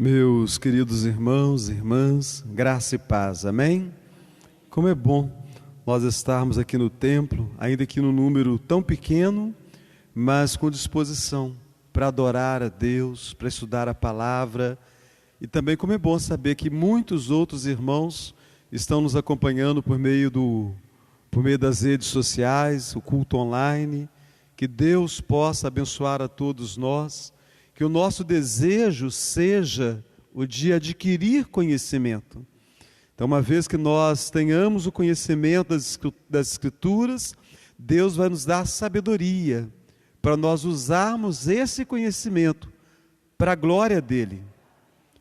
Meus queridos irmãos e irmãs, graça e paz, amém? Como é bom nós estarmos aqui no templo, ainda que num número tão pequeno, mas com disposição para adorar a Deus, para estudar a palavra, e também como é bom saber que muitos outros irmãos estão nos acompanhando por meio das redes sociais, o culto online. Que Deus possa abençoar a todos nós, que o nosso desejo seja o de adquirir conhecimento. Então, uma vez que nós tenhamos o conhecimento das Escrituras, Deus vai nos dar sabedoria para nós usarmos esse conhecimento para a glória dEle,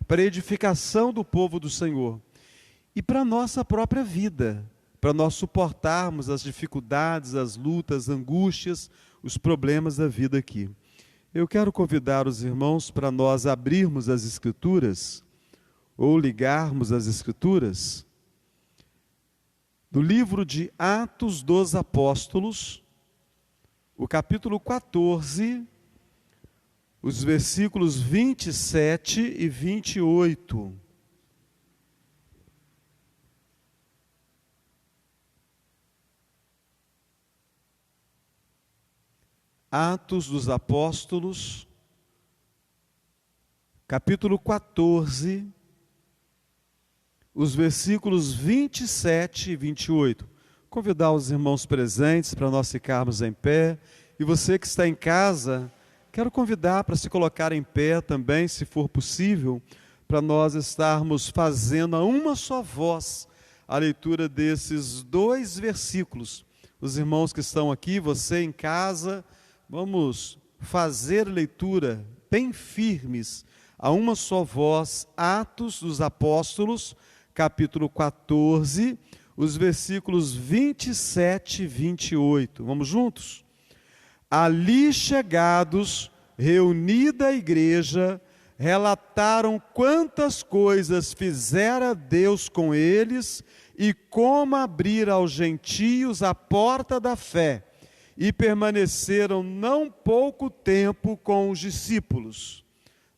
para a edificação do povo do Senhor e para a nossa própria vida, para nós suportarmos as dificuldades, as lutas, as angústias, os problemas da vida aqui. Eu quero convidar os irmãos para nós abrirmos as Escrituras, ou ligarmos as Escrituras, no livro de Atos dos Apóstolos, o capítulo 14, os versículos 27 e 28. Atos dos Apóstolos, capítulo 14, os versículos 27 e 28. Convidar os irmãos presentes para nós ficarmos em pé. E você que está em casa, quero convidar para se colocar em pé também, se for possível, para nós estarmos fazendo a uma só voz a leitura desses dois versículos. Os irmãos que estão aqui, você em casa, vamos fazer leitura bem firmes, a uma só voz, Atos dos Apóstolos, capítulo 14, os versículos 27 e 28. Vamos juntos? Ali chegados, reunida a igreja, relataram quantas coisas fizera Deus com eles e como abrir aos gentios a porta da fé. E permaneceram não pouco tempo com os discípulos.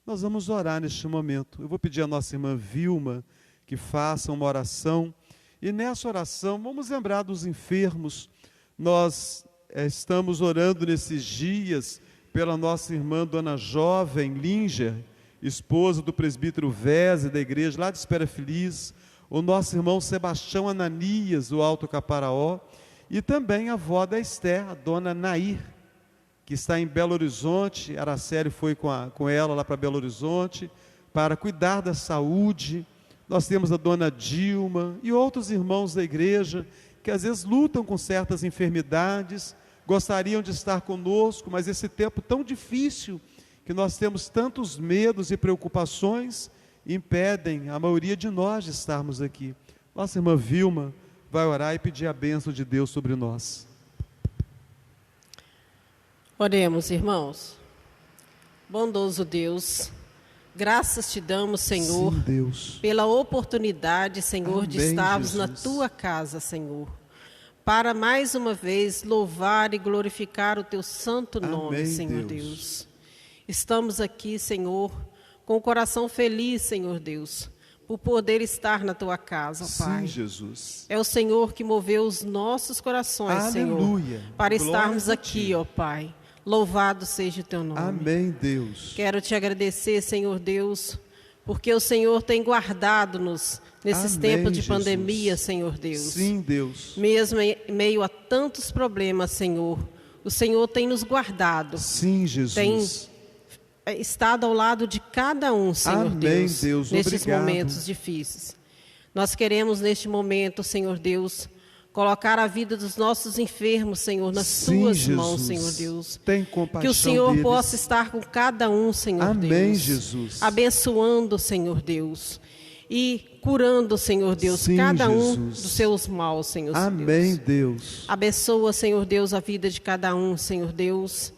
Nós vamos orar neste momento. Eu vou pedir à nossa irmã Vilma que faça uma oração. E nessa oração, vamos lembrar dos enfermos. Nós estamos orando nesses dias pela nossa irmã Dona Jovem Linger, esposa do presbítero Veze, da igreja lá de Espera Feliz. O nosso irmão Sebastião Ananias, do Alto Caparaó. E também a avó da Esther, a dona Nair, que está em Belo Horizonte. Araceli foi com ela lá para Belo Horizonte, para cuidar da saúde. Nós temos a dona Dilma e outros irmãos da igreja, que às vezes lutam com certas enfermidades, gostariam de estar conosco, mas esse tempo tão difícil, que nós temos tantos medos e preocupações, impedem a maioria de nós de estarmos aqui. Nossa irmã Vilma vai orar e pedir a bênção de Deus sobre nós. Oremos, irmãos. Bondoso Deus, graças te damos, Senhor, sim, Deus, pela oportunidade, Senhor, de estarmos na tua casa, Senhor, para mais uma vez louvar e glorificar o teu santo nome, amém, Senhor Deus. Estamos aqui, Senhor, com o coração feliz, Senhor Deus, por poder estar na tua casa, ó Pai. Sim, Jesus. É o Senhor que moveu os nossos corações, aleluia, Senhor, para glória estarmos aqui, ó Pai. Louvado seja o teu nome. Amém, Deus. Quero te agradecer, Senhor Deus, porque o Senhor tem guardado-nos nesses tempos de pandemia, Senhor Deus. Sim, Deus. Mesmo em meio a tantos problemas, Senhor, o Senhor tem nos guardado. Sim, Jesus. Tem estado ao lado de cada um, Senhor amém, Deus, nesses obrigado. Momentos difíceis. Nós queremos, neste momento, Senhor Deus, colocar a vida dos nossos enfermos, Senhor, nas sim, tuas Jesus. mãos, Senhor Deus. Tem compaixão que o Senhor deles. possa estar com cada um, Senhor amém, Deus. Jesus. Abençoando, Senhor Deus. E curando, Senhor Deus, sim, cada Jesus. um dos seus maus, Senhor amém, Deus. Deus. Abençoa, Senhor Deus, a vida de cada um, Senhor Deus.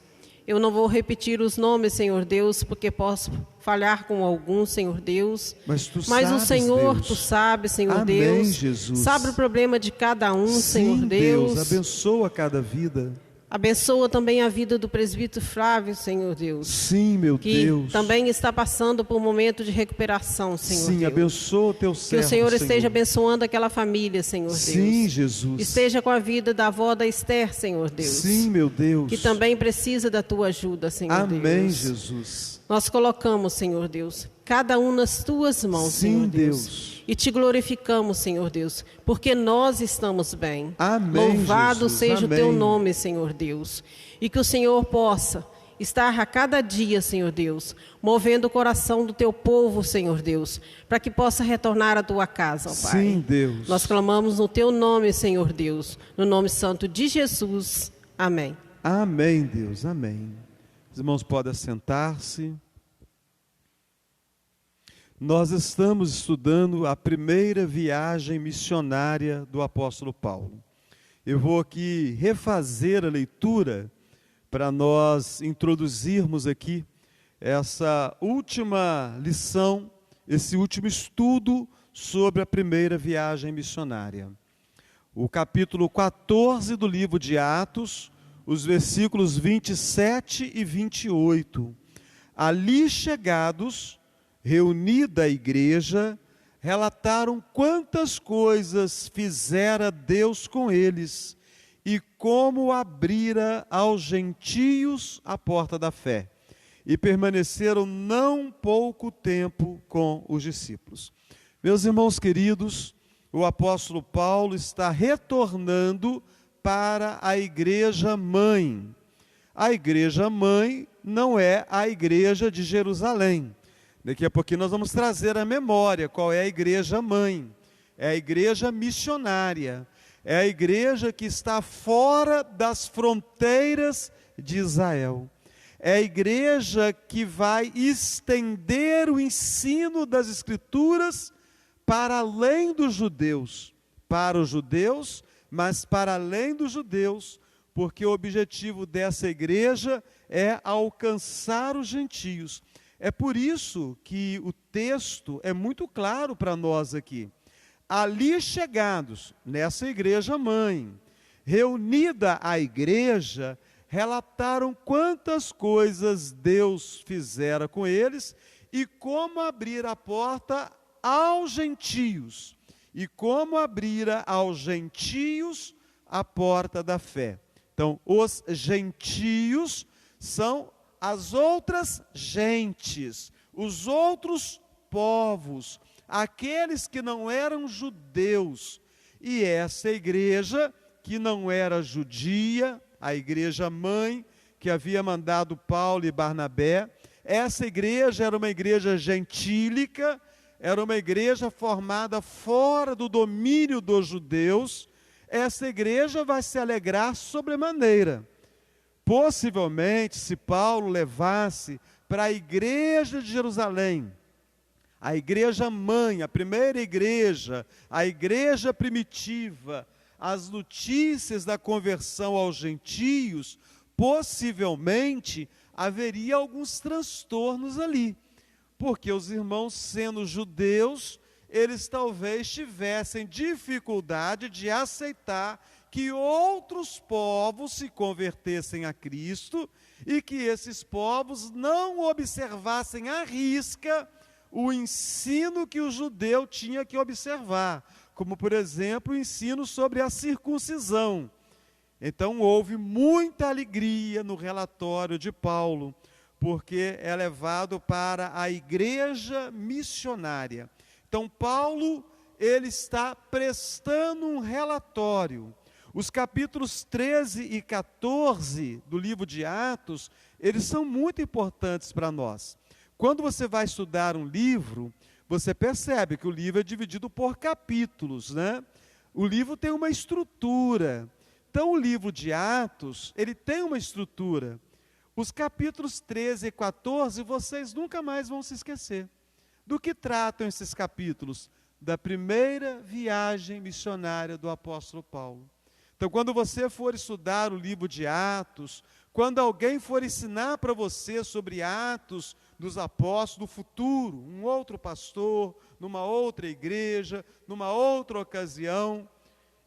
Eu não vou repetir os nomes, Senhor Deus, porque posso falhar com alguns, Senhor Deus. Mas o Senhor, Deus. Tu sabes, Senhor amém, Deus. Jesus. Sabe o problema de cada um, sim, Senhor Deus. Deus, abençoa cada vida. Abençoa também a vida do presbítero Flávio, Senhor Deus. Sim, meu Deus. Que também está passando por um momento de recuperação, Senhor Deus. Sim, abençoa o teu servo, que o Senhor esteja abençoando aquela família, Senhor Deus. Sim, Jesus. Esteja com a vida da avó da Esther, Senhor Deus. Sim, meu Deus. Que também precisa da tua ajuda, Senhor Deus. Amém, Jesus. Nós colocamos, Senhor Deus, cada um nas tuas mãos, Senhor Deus. E te glorificamos, Senhor Deus, porque nós estamos bem. Amém, Louvado Jesus. seja Amém. o teu nome, Senhor Deus. E que o Senhor possa estar a cada dia, Senhor Deus, movendo o coração do teu povo, Senhor Deus, para que possa retornar à tua casa, ó Pai. Sim, Deus. Nós clamamos no teu nome, Senhor Deus, no nome santo de Jesus. Amém. Amém, Deus. Amém. Os irmãos podem assentar-se. Nós estamos estudando a primeira viagem missionária do apóstolo Paulo. Eu vou aqui refazer a leitura para nós introduzirmos aqui essa última lição, esse último estudo sobre a primeira viagem missionária. O capítulo 14 do livro de Atos, os versículos 27 e 28. Ali chegados, reunida a igreja, relataram quantas coisas fizera Deus com eles e como abrira aos gentios a porta da fé. E permaneceram não pouco tempo com os discípulos. Meus irmãos queridos, o apóstolo Paulo está retornando para a igreja mãe. A igreja mãe não é a igreja de Jerusalém. Daqui a pouquinho nós vamos trazer à memória qual é a igreja mãe. É a igreja missionária. É a igreja que está fora das fronteiras de Israel. É a igreja que vai estender o ensino das Escrituras para além dos judeus. Para os judeus, mas para além dos judeus, porque o objetivo dessa igreja é alcançar os gentios. É por isso que o texto é muito claro para nós aqui. Ali chegados, nessa igreja mãe, reunida a igreja, relataram quantas coisas Deus fizera com eles e como abrir a porta aos gentios. E como abrira aos gentios a porta da fé. Então, os gentios são as outras gentes, os outros povos, aqueles que não eram judeus. E essa igreja, que não era judia, a igreja mãe, que havia mandado Paulo e Barnabé, essa igreja era uma igreja gentílica, era uma igreja formada fora do domínio dos judeus. Essa igreja vai se alegrar sobremaneira. Possivelmente, se Paulo levasse para a igreja de Jerusalém, a igreja mãe, a primeira igreja, a igreja primitiva, as notícias da conversão aos gentios, possivelmente haveria alguns transtornos ali. Porque os irmãos, sendo judeus, eles talvez tivessem dificuldade de aceitar que outros povos se convertessem a Cristo e que esses povos não observassem à risca o ensino que o judeu tinha que observar, como, por exemplo, o ensino sobre a circuncisão. Então, houve muita alegria no relatório de Paulo, porque é levado para a igreja missionária. Então, Paulo, ele está prestando um relatório. Os capítulos 13 e 14 do livro de Atos, eles são muito importantes para nós. Quando você vai estudar um livro, você percebe que o livro é dividido por capítulos, né? O livro tem uma estrutura. Então, o livro de Atos, ele tem uma estrutura. Os capítulos 13 e 14, vocês nunca mais vão se esquecer. Do que tratam esses capítulos? Da primeira viagem missionária do apóstolo Paulo. Então, quando você for estudar o livro de Atos, quando alguém for ensinar para você sobre Atos dos Apóstolos do futuro, um outro pastor, numa outra igreja, numa outra ocasião,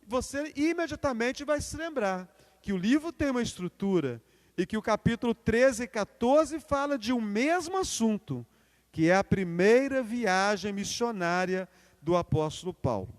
você imediatamente vai se lembrar que o livro tem uma estrutura e que o capítulo 13 e 14 fala de um mesmo assunto, que é a primeira viagem missionária do apóstolo Paulo.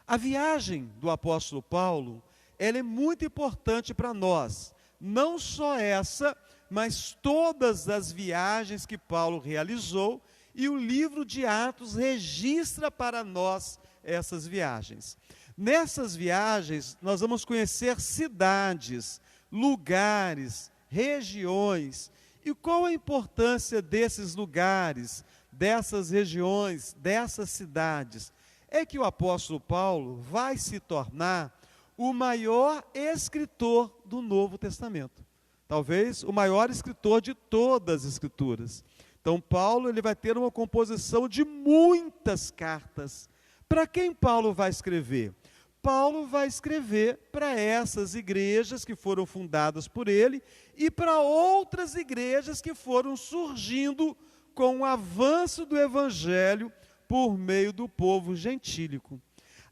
A viagem do apóstolo Paulo, ela é muito importante para nós. Não só essa, mas todas as viagens que Paulo realizou, e o livro de Atos registra para nós essas viagens. Nessas viagens, nós vamos conhecer cidades, lugares, regiões. E qual a importância desses lugares, dessas regiões, dessas cidades? É que o apóstolo Paulo vai se tornar o maior escritor do Novo Testamento. Talvez o maior escritor de todas as escrituras. Então Paulo ele vai ter uma composição de muitas cartas. Para quem Paulo vai escrever? Paulo vai escrever para essas igrejas que foram fundadas por ele e para outras igrejas que foram surgindo com o avanço do evangelho por meio do povo gentílico.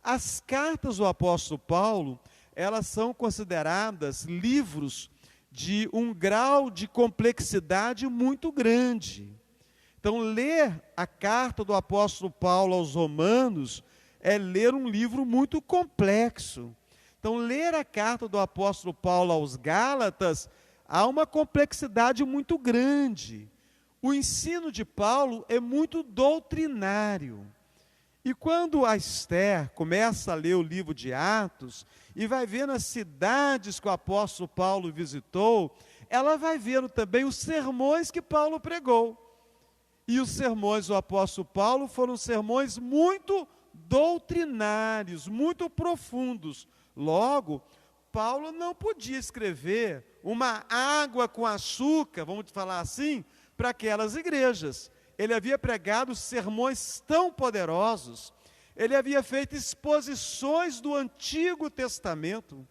As cartas do apóstolo Paulo, elas são consideradas livros de um grau de complexidade muito grande. Então, ler a carta do apóstolo Paulo aos Romanos é ler um livro muito complexo. Então, ler a carta do apóstolo Paulo aos Gálatas, há uma complexidade muito grande. O ensino de Paulo é muito doutrinário. E quando a Esther começa a ler o livro de Atos, e vai vendo as cidades que o apóstolo Paulo visitou, ela vai vendo também os sermões que Paulo pregou. E os sermões do apóstolo Paulo foram sermões muito doutrinários, muito profundos. Logo, Paulo não podia escrever uma água com açúcar, vamos falar assim, para aquelas igrejas. Ele havia pregado sermões tão poderosos, ele havia feito exposições do Antigo Testamento,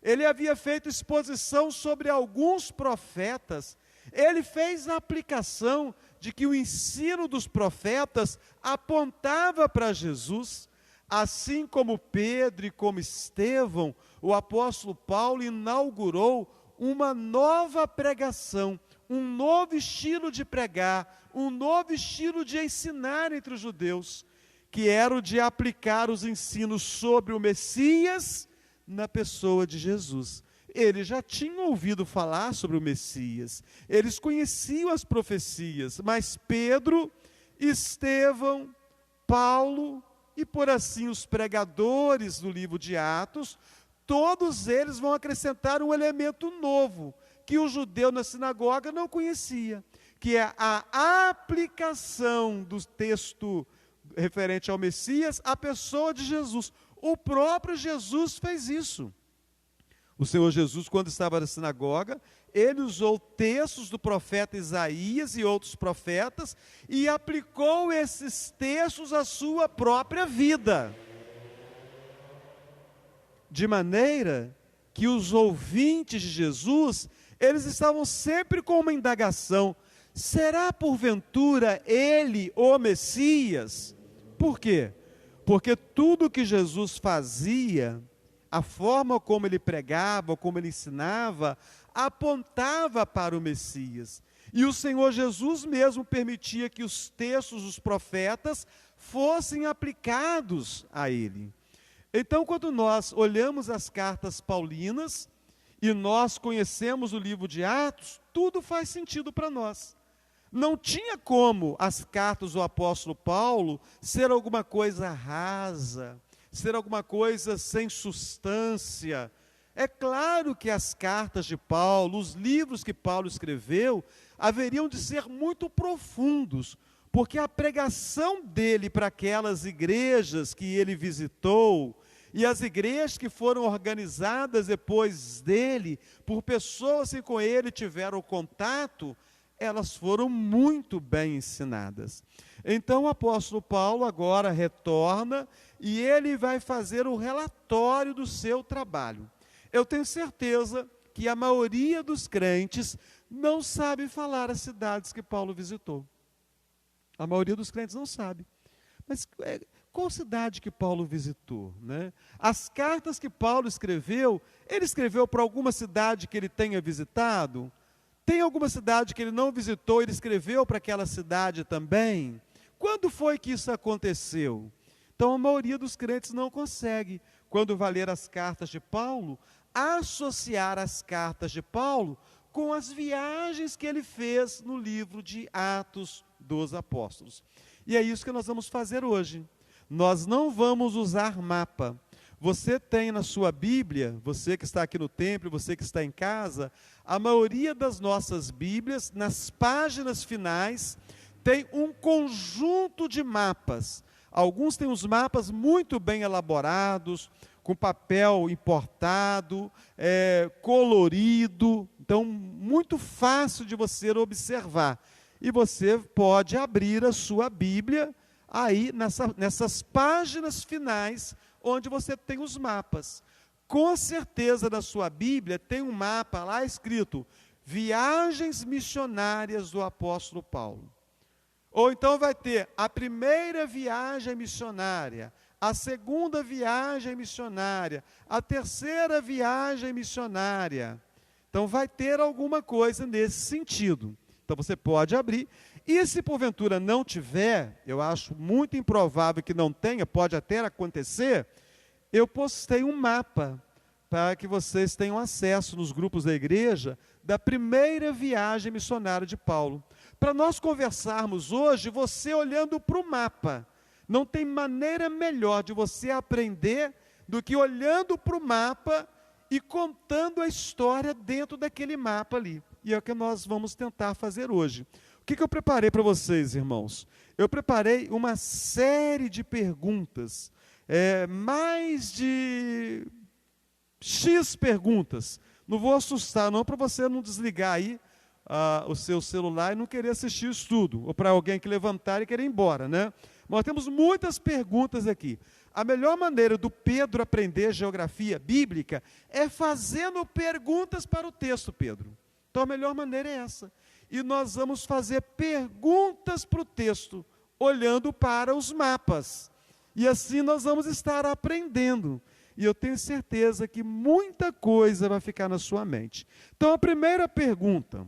ele havia feito exposição sobre alguns profetas, ele fez a aplicação de que o ensino dos profetas apontava para Jesus, assim como Pedro e como Estevão, o apóstolo Paulo inaugurou uma nova pregação, um novo estilo de pregar, um novo estilo de ensinar entre os judeus, que era o de aplicar os ensinos sobre o Messias na pessoa de Jesus. Eles já tinham ouvido falar sobre o Messias, eles conheciam as profecias, mas Pedro, Estevão, Paulo e por assim os pregadores do livro de Atos, todos eles vão acrescentar um elemento novo, que o judeu na sinagoga não conhecia, que é a aplicação do texto referente ao Messias à pessoa de Jesus. O próprio Jesus fez isso. O Senhor Jesus, quando estava na sinagoga, ele usou textos do profeta Isaías e outros profetas e aplicou esses textos à sua própria vida. De maneira que os ouvintes de Jesus, eles estavam sempre com uma indagação: será porventura ele o Messias? Por quê? Porque tudo que Jesus fazia, a forma como ele pregava, como ele ensinava, apontava para o Messias. E o Senhor Jesus mesmo permitia que os textos dos profetas fossem aplicados a ele. Então, quando nós olhamos as cartas paulinas e nós conhecemos o livro de Atos, tudo faz sentido para nós. Não tinha como as cartas do apóstolo Paulo ser alguma coisa rasa, ser alguma coisa sem substância. É claro que as cartas de Paulo, os livros que Paulo escreveu, haveriam de ser muito profundos, porque a pregação dele para aquelas igrejas que ele visitou, e as igrejas que foram organizadas depois dele, por pessoas que com ele tiveram contato, elas foram muito bem ensinadas. Então o apóstolo Paulo agora retorna e ele vai fazer o relatório do seu trabalho. Eu tenho certeza que a maioria dos crentes não sabe falar as cidades que Paulo visitou. A maioria dos crentes não sabe. Mas qual cidade que Paulo visitou, né? As cartas que Paulo escreveu, ele escreveu para alguma cidade que ele tenha visitado? Tem alguma cidade que ele não visitou, ele escreveu para aquela cidade também? Quando foi que isso aconteceu? Então, a maioria dos crentes não consegue, quando vai ler as cartas de Paulo, associar as cartas de Paulo com as viagens que ele fez no livro de Atos dos Apóstolos. E é isso que nós vamos fazer hoje. Nós não vamos usar mapa. Você tem na sua Bíblia, você que está aqui no templo, você que está em casa, a maioria das nossas Bíblias, nas páginas finais, tem um conjunto de mapas. Alguns têm os mapas muito bem elaborados, com papel importado, colorido, então muito fácil de você observar. E você pode abrir a sua Bíblia aí nessas páginas finais, onde você tem os mapas. Com certeza na sua Bíblia tem um mapa lá escrito Viagens Missionárias do Apóstolo Paulo. Ou então vai ter a primeira viagem missionária, a segunda viagem missionária, a terceira viagem missionária. Então vai ter alguma coisa nesse sentido. Então você pode abrir. E se porventura não tiver, eu acho muito improvável que não tenha, pode até acontecer, eu postei um mapa para que vocês tenham acesso nos grupos da igreja da primeira viagem missionária de Paulo. Para nós conversarmos hoje, você olhando para o mapa. Não tem maneira melhor de você aprender do que olhando para o mapa e contando a história dentro daquele mapa ali. E é o que nós vamos tentar fazer hoje. O que eu preparei para vocês, irmãos? Eu preparei uma série de perguntas, mais de X perguntas. Não vou assustar não, para você não desligar aí o seu celular e não querer assistir isso tudo, ou para alguém que levantar e querer ir embora, né? Nós temos muitas perguntas aqui. A melhor maneira do Pedro aprender geografia bíblica é fazendo perguntas para o texto, Pedro. Então a melhor maneira é essa. E nós vamos fazer perguntas para o texto, olhando para os mapas. E assim nós vamos estar aprendendo. E eu tenho certeza que muita coisa vai ficar na sua mente. Então a primeira pergunta: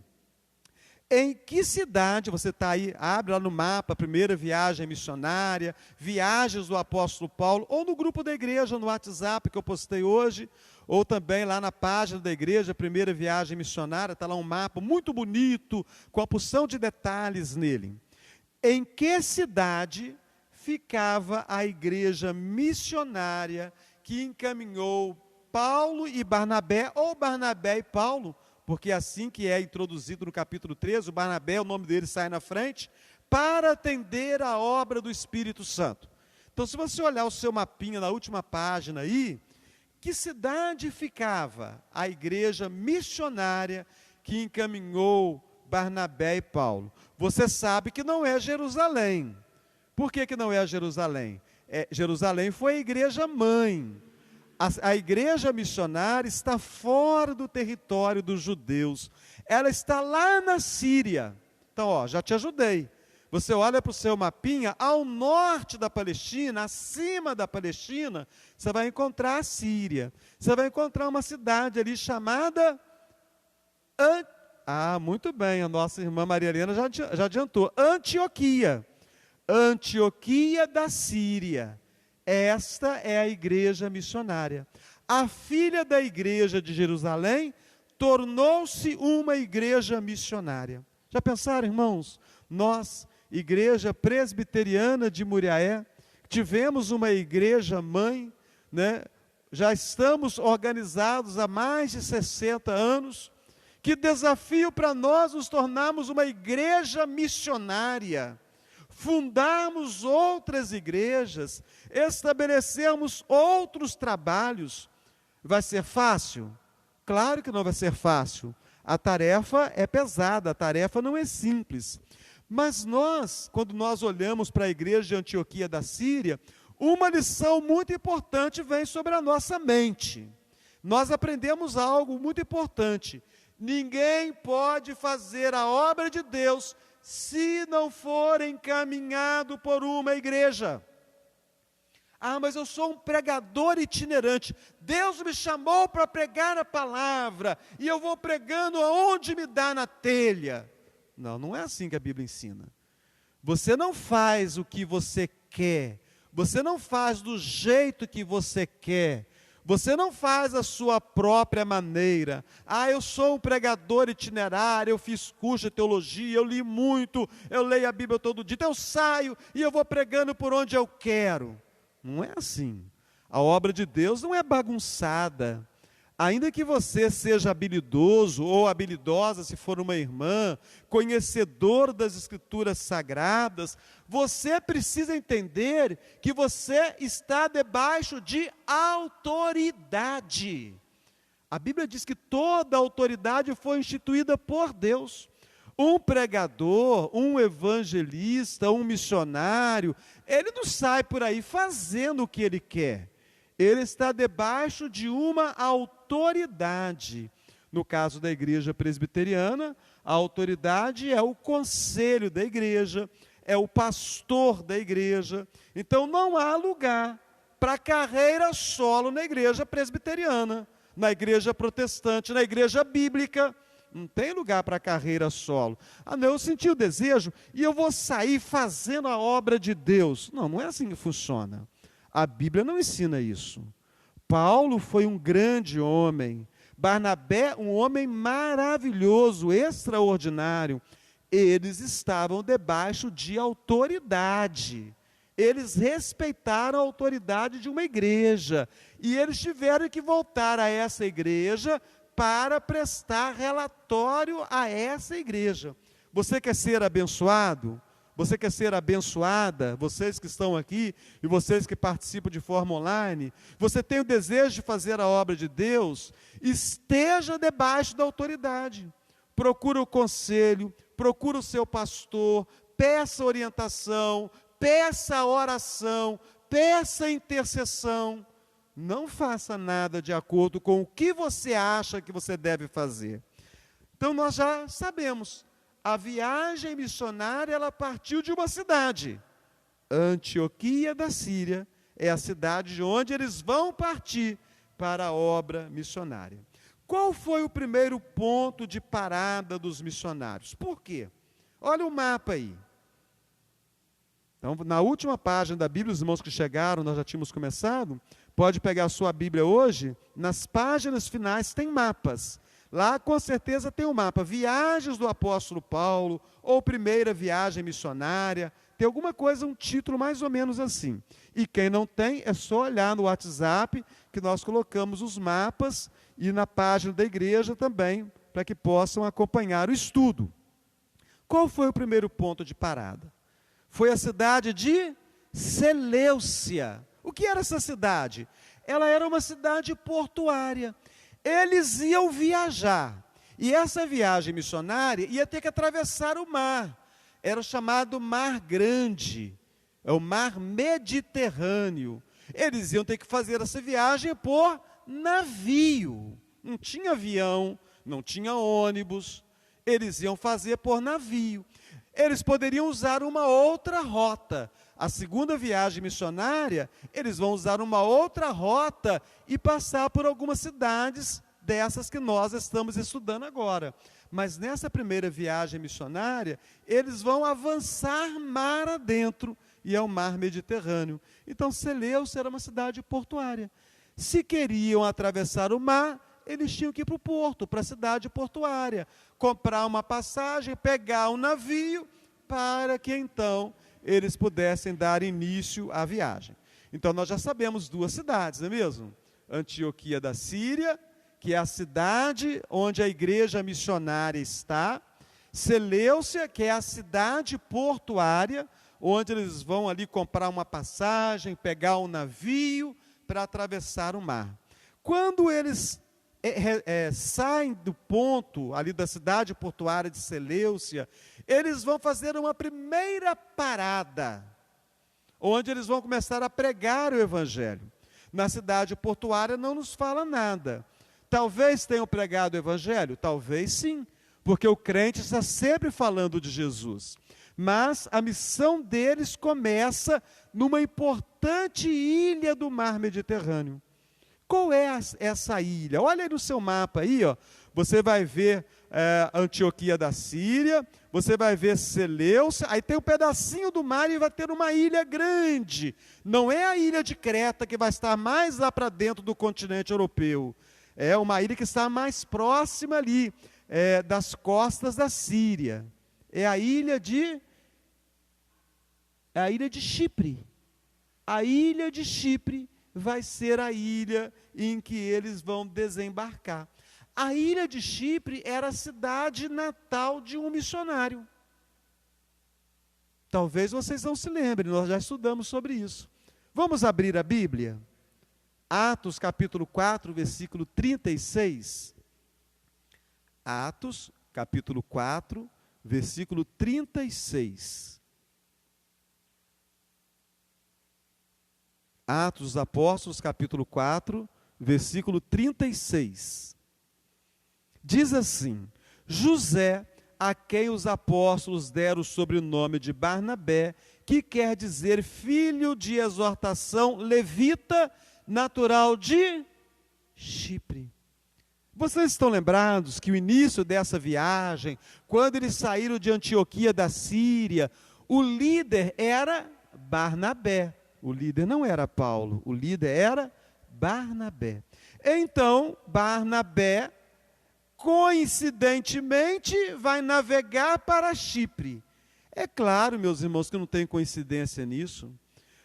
em que cidade, você está aí, abre lá no mapa, primeira viagem missionária, viagens do apóstolo Paulo, ou no grupo da igreja, no WhatsApp que eu postei hoje, ou também lá na página da igreja, primeira viagem missionária, está lá um mapa muito bonito, com a porção de detalhes nele. Em que cidade ficava a igreja missionária que encaminhou Paulo e Barnabé, ou Barnabé e Paulo, porque assim que é introduzido no capítulo 13, o Barnabé, o nome dele sai na frente, para atender a obra do Espírito Santo. Então, se você olhar o seu mapinha na última página aí, que cidade ficava a igreja missionária que encaminhou Barnabé e Paulo? Você sabe que não é Jerusalém. Por que não é Jerusalém? Jerusalém foi a igreja mãe. A igreja missionária está fora do território dos judeus. Ela está lá na Síria. Então, já te ajudei. Você olha para o seu mapinha, ao norte da Palestina, acima da Palestina, você vai encontrar a Síria. Você vai encontrar uma cidade ali chamada... muito bem, a nossa irmã Maria Helena já adiantou. Antioquia. Antioquia da Síria. Esta é a igreja missionária. A filha da igreja de Jerusalém tornou-se uma igreja missionária. Já pensaram, irmãos? Nós, igreja presbiteriana de Muriaé, tivemos uma igreja mãe, né? Já estamos organizados há mais de 60 anos. Que desafio para nós nos tornarmos uma igreja missionária. Fundarmos outras igrejas, estabelecermos outros trabalhos. Vai ser fácil? Claro que não vai ser fácil. A tarefa é pesada, a tarefa não é simples. Mas nós, quando nós olhamos para a igreja de Antioquia da Síria, uma lição muito importante vem sobre a nossa mente. Nós aprendemos algo muito importante. Ninguém pode fazer a obra de Deus se não for encaminhado por uma igreja. Ah, mas eu sou um pregador itinerante. Deus me chamou para pregar a palavra e eu vou pregando aonde me dá na telha. Não, não é assim que a Bíblia ensina. Você não faz o que você quer. Você não faz do jeito que você quer. Você não faz a sua própria maneira. Ah, eu sou um pregador itinerário, eu fiz curso de teologia, eu li muito, eu leio a Bíblia todo dia, então eu saio e eu vou pregando por onde eu quero. Não é assim. A obra de Deus não é bagunçada. Ainda que você seja habilidoso ou habilidosa, se for uma irmã, conhecedor das Escrituras Sagradas, você precisa entender que você está debaixo de autoridade. A Bíblia diz que toda autoridade foi instituída por Deus. Um pregador, um evangelista, um missionário, ele não sai por aí fazendo o que ele quer. Ele está debaixo de uma autoridade. No caso da igreja presbiteriana, a autoridade é o conselho da igreja, é o pastor da igreja. Então não há lugar para carreira solo na igreja presbiteriana, na igreja protestante, na igreja bíblica. Não tem lugar para carreira solo. Ah, não, eu senti o desejo e eu vou sair fazendo a obra de Deus. Não, não é assim que funciona. A Bíblia não ensina isso. Paulo foi um grande homem. Barnabé, um homem maravilhoso, extraordinário. Eles estavam debaixo de autoridade. Eles respeitaram a autoridade de uma igreja. E eles tiveram que voltar a essa igreja para prestar relatório a essa igreja. Você quer ser abençoado? Você quer ser abençoada? Vocês que estão aqui e vocês que participam de forma online, você tem o desejo de fazer a obra de Deus? Esteja debaixo da autoridade. Procura o conselho, procura o seu pastor, peça orientação, peça oração, peça intercessão. Não faça nada de acordo com o que você acha que você deve fazer. Então nós já sabemos. A viagem missionária, ela partiu de uma cidade. Antioquia da Síria é a cidade de onde eles vão partir para a obra missionária. Qual foi o primeiro ponto de parada dos missionários? Por quê? Olha o mapa aí. Então, na última página da Bíblia, os irmãos que chegaram, nós já tínhamos começado, pode pegar a sua Bíblia hoje, nas páginas finais tem mapas. Lá, com certeza, tem um mapa, viagens do apóstolo Paulo, ou primeira viagem missionária, tem alguma coisa, um título mais ou menos assim. E quem não tem, é só olhar no WhatsApp, que nós colocamos os mapas, e na página da igreja também, para que possam acompanhar o estudo. Qual foi o primeiro ponto de parada? Foi a cidade de Seleucia. O que era essa cidade? Ela era uma cidade portuária. Eles iam viajar, e essa viagem missionária ia ter que atravessar o mar. Era o chamado Mar Grande, é o Mar Mediterrâneo. Eles iam ter que fazer essa viagem por navio. Não tinha avião, não tinha ônibus, eles iam fazer por navio. Eles poderiam usar uma outra rota. A segunda viagem missionária, eles vão usar uma outra rota e passar por algumas cidades dessas que nós estamos estudando agora. Mas nessa primeira viagem missionária, eles vão avançar mar adentro, e é o mar Mediterrâneo. Então, Seleucia era uma cidade portuária. Se queriam atravessar o mar, eles tinham que ir para o porto, para a cidade portuária, comprar uma passagem, pegar um navio, para que então eles pudessem dar início à viagem. Então nós já sabemos duas cidades, não é mesmo? Antioquia da Síria, que é a cidade onde a igreja missionária está. Seleucia, que é a cidade portuária, onde eles vão ali comprar uma passagem, pegar um navio para atravessar o mar. Quando eles saem do ponto ali da cidade portuária de Seleucia, eles vão fazer uma primeira parada, onde eles vão começar a pregar o evangelho. Na cidade portuária não nos fala nada. Talvez tenham pregado o evangelho? Talvez sim, porque o crente está sempre falando de Jesus. mas a missão deles começa numa importante ilha do mar Mediterrâneo. Qual é essa ilha? Olha aí no seu mapa aí, ó. Você vai ver Antioquia da Síria, você vai ver Seleucia, aí tem um pedacinho do mar e vai ter uma ilha grande. Não é a ilha de Creta, que vai estar mais lá para dentro do continente europeu. É uma ilha que está mais próxima ali, das costas da Síria. É a ilha de Chipre. A ilha de Chipre vai ser a ilha em que eles vão desembarcar. A ilha de Chipre era a cidade natal de um missionário. Talvez vocês não se lembrem, nós já estudamos sobre isso. Vamos abrir a Bíblia? Atos capítulo 4, versículo 36. Atos capítulo 4, versículo 36. Atos dos Apóstolos, capítulo 4, versículo 36. Diz assim: José, a quem os apóstolos deram o sobrenome de Barnabé, que quer dizer filho de exortação, levita, natural de Chipre. Vocês estão lembrados que o início dessa viagem, quando eles saíram de Antioquia da Síria, o líder era Barnabé. O líder não era Paulo, o líder era Barnabé. Então, Barnabé, coincidentemente, vai navegar para Chipre. É claro, meus irmãos, que não tem coincidência nisso.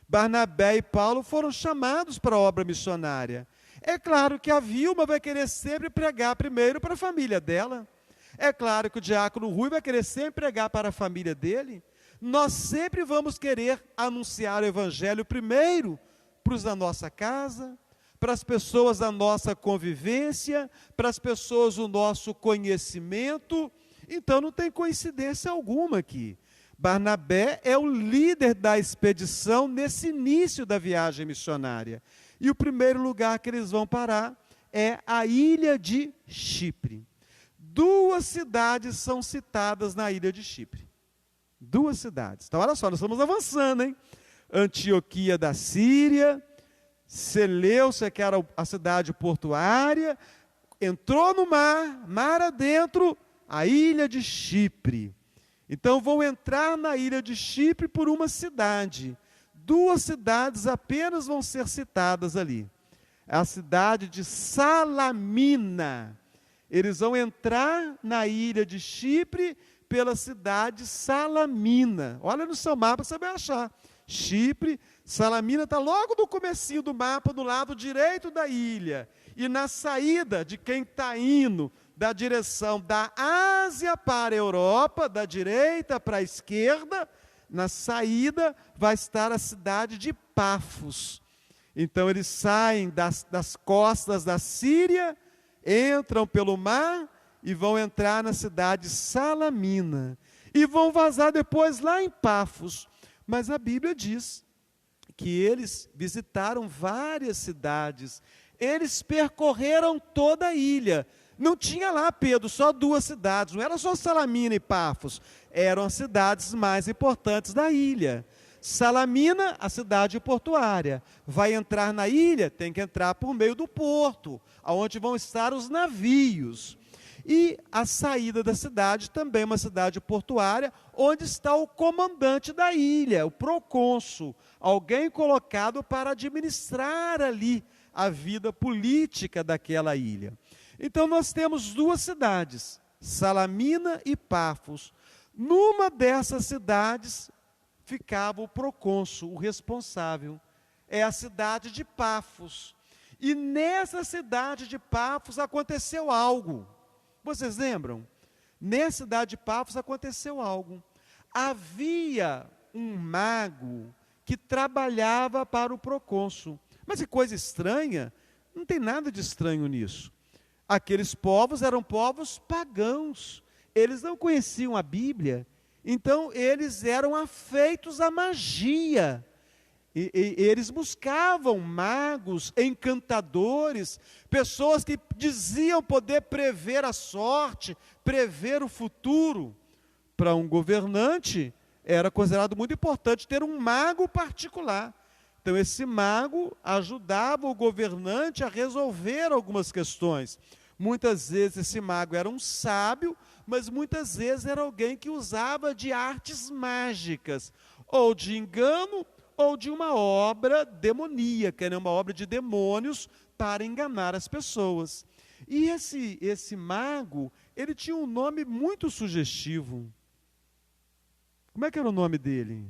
Barnabé e Paulo foram chamados para a obra missionária. É claro que a Vilma vai querer sempre pregar primeiro para a família dela. É claro que o diácono Rui vai querer sempre pregar para a família dele. Nós sempre vamos querer anunciar o evangelho primeiro para os da nossa casa, para as pessoas da nossa convivência, para as pessoas do nosso conhecimento. Então não tem coincidência alguma aqui. Barnabé é o líder da expedição nesse início da viagem missionária. E o primeiro lugar que eles vão parar é a ilha de Chipre. 2 cidades são citadas na ilha de Chipre. 2 cidades. Então, olha só, nós estamos avançando, hein? Antioquia da Síria, Seleucia, que era a cidade portuária, entrou no mar adentro, a ilha de Chipre. Então, vão entrar na ilha de Chipre por uma cidade. 2 cidades apenas vão ser citadas ali. A cidade de Salamina. Eles vão entrar na ilha de Chipre pela cidade Salamina. Olha no seu mapa, você vai achar. Chipre, Salamina está logo no comecinho do mapa, do lado direito da ilha. E na saída de quem está indo da direção da Ásia para a Europa, da direita para a esquerda, na saída vai estar a cidade de Pafos. Então eles saem das costas da Síria, entram pelo mar e vão entrar na cidade Salamina. E vão vazar depois lá em Pafos. Mas a Bíblia diz que eles visitaram várias cidades. Eles percorreram toda a ilha. Não tinha lá, Pedro, só 2 cidades. Não era só Salamina e Pafos. Eram as cidades mais importantes da ilha. Salamina, a cidade portuária. Vai entrar na ilha, tem que entrar por meio do porto, onde vão estar os navios. E a saída da cidade, também uma cidade portuária, onde está o comandante da ilha, o procônsul, alguém colocado para administrar ali a vida política daquela ilha. Então nós temos 2 cidades, Salamina e Pafos. Numa dessas cidades ficava o procônsul, o responsável. É a cidade de Pafos. E nessa cidade de Pafos aconteceu algo. Vocês lembram? Nessa cidade de Pafos aconteceu algo. Havia um mago que trabalhava para o procônsul. Mas que coisa estranha, não tem nada de estranho nisso. Aqueles povos eram povos pagãos, eles não conheciam a Bíblia, então eles eram afeitos à magia. E eles buscavam magos, encantadores, pessoas que diziam poder prever a sorte, prever o futuro. Para um governante, era considerado muito importante ter um mago particular. Então, esse mago ajudava o governante a resolver algumas questões. Muitas vezes esse mago era um sábio, mas muitas vezes era alguém que usava de artes mágicas, ou de engano, ou de uma obra demoníaca, né? Uma obra de demônios para enganar as pessoas. E esse mago, ele tinha um nome muito sugestivo. Como é que era o nome dele?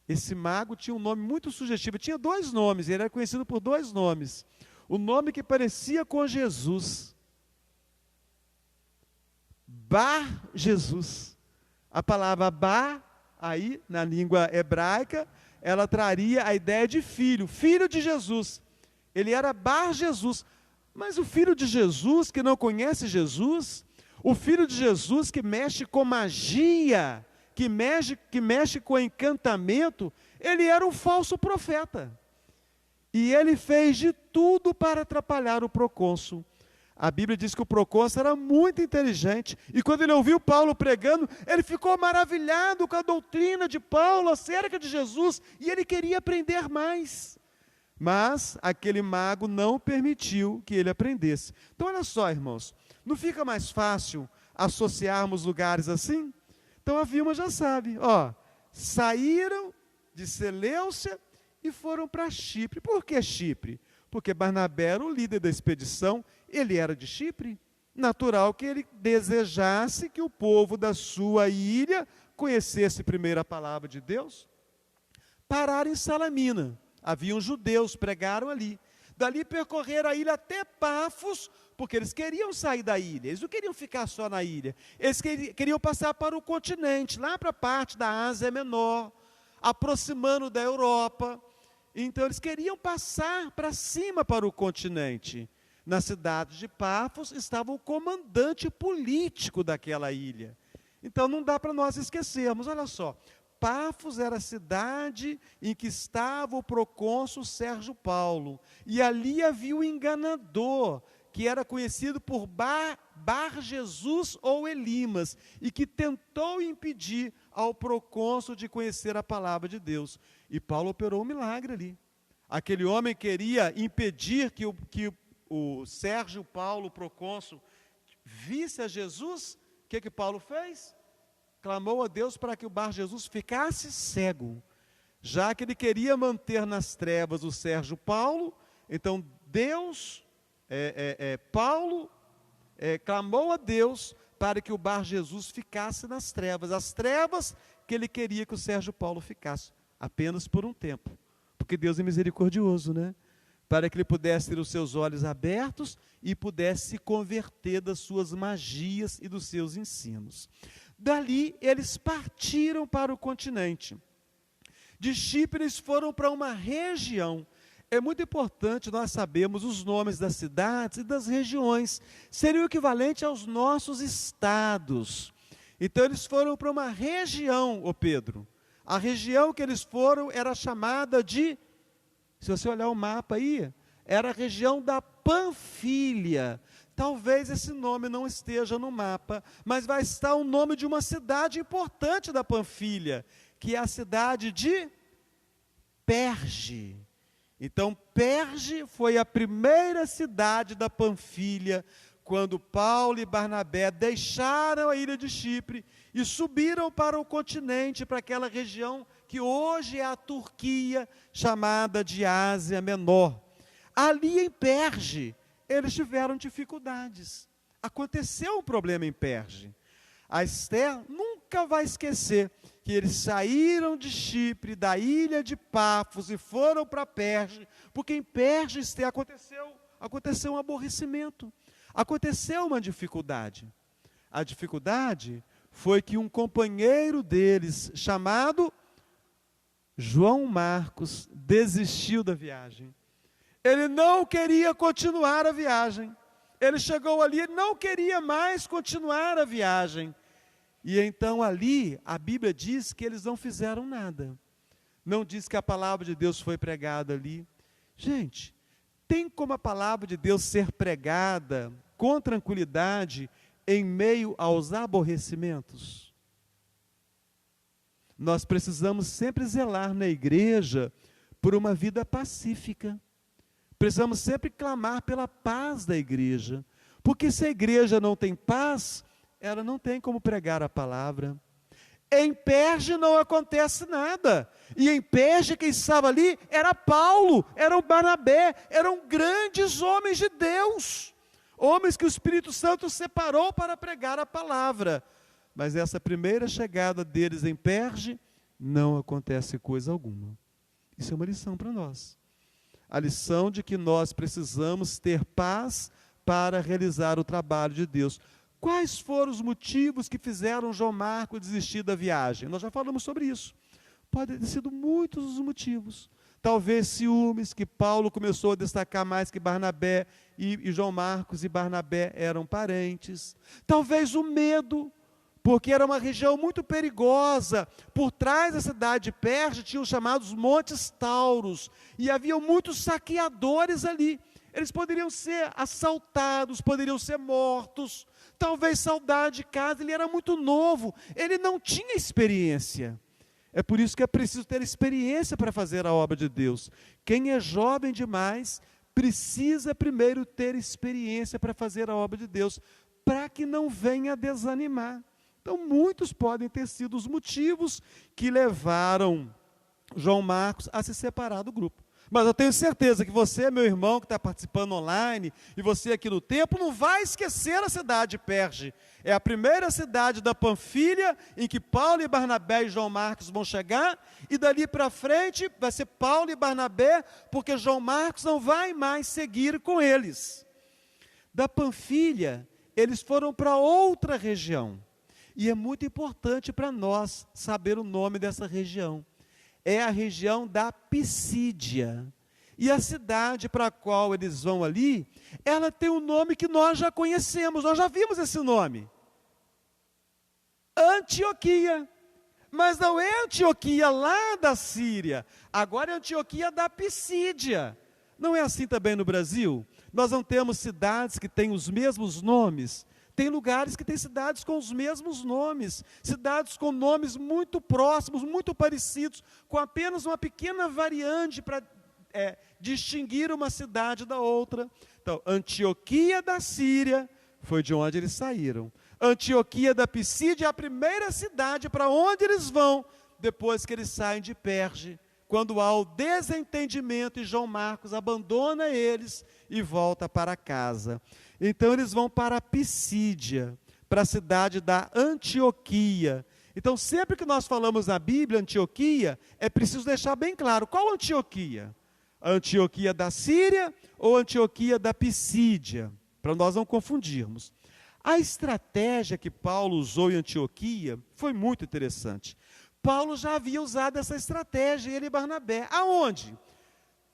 Esse mago tinha um nome muito sugestivo. Tinha 2 nomes, ele era conhecido por 2 nomes. O nome que parecia com Jesus. Bar Jesus. A palavra Bar, aí na língua hebraica, ela traria a ideia de filho, filho de Jesus. Ele era Bar Jesus. Mas o filho de Jesus que não conhece Jesus, o filho de Jesus que mexe com magia, que mexe com encantamento, ele era um falso profeta. E ele fez de tudo para atrapalhar o procônsul. A Bíblia diz que o procônsul era muito inteligente, e quando ele ouviu Paulo pregando, ele ficou maravilhado com a doutrina de Paulo acerca de Jesus, e ele queria aprender mais. Mas aquele mago não permitiu que ele aprendesse. Então olha só, irmãos, não fica mais fácil associarmos lugares assim? Então a Vilma já sabe, saíram de Seleucia e foram para Chipre. Por que Chipre? Porque Barnabé era o líder da expedição, ele era de Chipre. Natural que ele desejasse que o povo da sua ilha conhecesse primeiro a palavra de Deus. Pararam em Salamina, haviam judeus, pregaram ali. Dali percorreram a ilha até Pafos, porque eles queriam sair da ilha, eles não queriam ficar só na ilha, eles queriam passar para o continente, lá para a parte da Ásia Menor, aproximando da Europa. Então eles queriam passar para cima para o continente. Na cidade de Pafos estava o comandante político daquela ilha. Então não dá para nós esquecermos, olha só, Pafos era a cidade em que estava o procônsul Sérgio Paulo, e ali havia o enganador, que era conhecido por Bar Jesus ou Elimas, e que tentou impedir ao procônsul de conhecer a palavra de Deus. E Paulo operou um milagre ali. Aquele homem queria impedir que o Sérgio Paulo, o procônsul, visse a Jesus. O que Paulo fez? Clamou a Deus para que o Bar Jesus ficasse cego. Já que ele queria manter nas trevas o Sérgio Paulo, então Paulo clamou a Deus para que o Bar Jesus ficasse nas trevas. As trevas que ele queria que o Sérgio Paulo ficasse, apenas por um tempo. Porque Deus é misericordioso, né? Para que ele pudesse ter os seus olhos abertos e pudesse se converter das suas magias e dos seus ensinos. Dali, eles partiram para o continente. De Chipre, eles foram para uma região. É muito importante nós sabermos os nomes das cidades e das regiões. Seria o equivalente aos nossos estados. Então, eles foram para uma região, Pedro. A região que eles foram era chamada de, se você olhar o mapa aí, era a região da Panfilha. Talvez esse nome não esteja no mapa, mas vai estar o nome de uma cidade importante da Panfilha, que é a cidade de Perge. Então, Perge foi a primeira cidade da Panfilha, quando Paulo e Barnabé deixaram a ilha de Chipre e subiram para o continente, para aquela região que hoje é a Turquia, chamada de Ásia Menor. Ali em Perge, eles tiveram dificuldades. Aconteceu um problema em Perge. A Esther nunca vai esquecer que eles saíram de Chipre, da ilha de Pafos, e foram para Perge, porque em Perge, Esther, aconteceu um aborrecimento, aconteceu uma dificuldade. A dificuldade foi que um companheiro deles, chamado João Marcos, desistiu da viagem. Ele não queria continuar a viagem. Ele chegou ali e não queria mais continuar a viagem. E então ali, a Bíblia diz que eles não fizeram nada. Não diz que a palavra de Deus foi pregada ali. Gente, tem como a palavra de Deus ser pregada com tranquilidade em meio aos aborrecimentos? nós precisamos sempre zelar na igreja por uma vida pacífica. Precisamos sempre clamar pela paz da igreja, porque se a igreja não tem paz, ela não tem como pregar a palavra. Em Perge não acontece nada, e em Perge quem estava ali era Paulo, era o Barnabé, eram grandes homens de Deus, homens que o Espírito Santo separou para pregar a palavra. Mas essa primeira chegada deles em Perge, não acontece coisa alguma. Isso é uma lição para nós. A lição de que nós precisamos ter paz para realizar o trabalho de Deus. Quais foram os motivos que fizeram João Marcos desistir da viagem? Nós já falamos sobre isso. Podem ter sido muitos os motivos. Talvez ciúmes, que Paulo começou a destacar mais que Barnabé, e João Marcos e Barnabé eram parentes. Talvez o medo, porque era uma região muito perigosa. Por trás da cidade de Perge tinham os chamados Montes Tauros, e havia muitos saqueadores ali. Eles poderiam ser assaltados, poderiam ser mortos. Talvez saudade de casa, ele era muito novo, ele não tinha experiência. É por isso que é preciso ter experiência para fazer a obra de Deus. Quem é jovem demais, precisa primeiro ter experiência para fazer a obra de Deus, para que não venha a desanimar. Então, muitos podem ter sido os motivos que levaram João Marcos a se separar do grupo. Mas eu tenho certeza que você, meu irmão, que está participando online, e você aqui no templo, não vai esquecer a cidade de Perge. É a primeira cidade da Panfilha, em que Paulo e Barnabé e João Marcos vão chegar, e dali para frente vai ser Paulo e Barnabé, porque João Marcos não vai mais seguir com eles. Da Panfilha, eles foram para outra região, e é muito importante para nós saber o nome dessa região. É a região da Pisídia. E a cidade para a qual eles vão ali, ela tem um nome que nós já conhecemos, nós já vimos esse nome. Antioquia. Mas não é Antioquia lá da Síria, agora é Antioquia da Pisídia. Não é assim também no Brasil? Nós não temos cidades que têm os mesmos nomes. Tem lugares que têm cidades com os mesmos nomes, cidades com nomes muito próximos, muito parecidos, com apenas uma pequena variante para distinguir uma cidade da outra. Então, Antioquia da Síria foi de onde eles saíram. Antioquia da Pisídia é a primeira cidade para onde eles vão, depois que eles saem de Perge, quando há o desentendimento e João Marcos abandona eles e volta para casa. Então eles vão para a Pisídia, para a cidade da Antioquia. Então sempre que nós falamos na Bíblia Antioquia, é preciso deixar bem claro, qual Antioquia? A Antioquia da Síria ou a Antioquia da Pisídia? Para nós não confundirmos. A estratégia que Paulo usou em Antioquia foi muito interessante. Paulo já havia usado essa estratégia, ele e Barnabé. Aonde?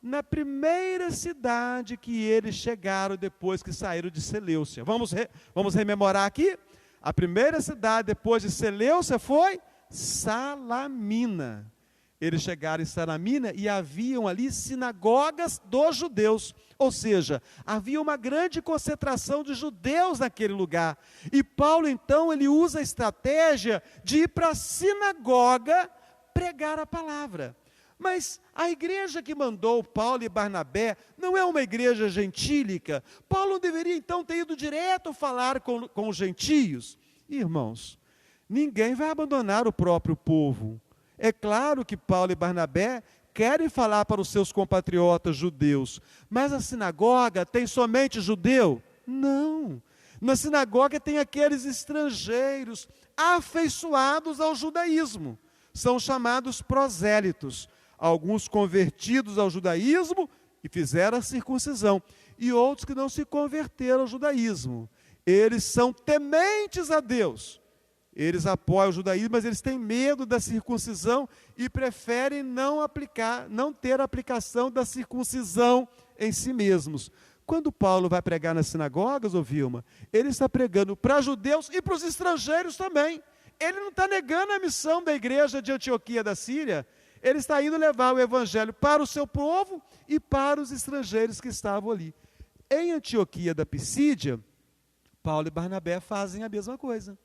Na primeira cidade que eles chegaram depois que saíram de Seleucia. Vamos rememorar aqui? A primeira cidade depois de Seleucia foi Salamina. Eles chegaram em Salamina e haviam ali sinagogas dos judeus. Ou seja, havia uma grande concentração de judeus naquele lugar. E Paulo, então, ele usa a estratégia de ir para a sinagoga pregar a palavra. Mas a igreja que mandou Paulo e Barnabé não é uma igreja gentílica. Paulo não deveria, então, ter ido direto falar com os gentios? Irmãos, ninguém vai abandonar o próprio povo. É claro que Paulo e Barnabé querem falar para os seus compatriotas judeus, mas a sinagoga tem somente judeu? Não. Na sinagoga tem aqueles estrangeiros afeiçoados ao judaísmo. São chamados prosélitos. Alguns convertidos ao judaísmo e fizeram a circuncisão, e outros que não se converteram ao judaísmo. Eles são tementes a Deus. Eles apoiam o judaísmo, mas eles têm medo da circuncisão e preferem não ter aplicação da circuncisão em si mesmos. Quando Paulo vai pregar nas sinagogas, ô Vilma, ele está pregando para judeus e para os estrangeiros também. Ele não está negando a missão da igreja de Antioquia da Síria. Ele está indo levar o evangelho para o seu povo e para os estrangeiros que estavam ali. Em Antioquia da Pisídia, Paulo e Barnabé fazem a mesma coisa.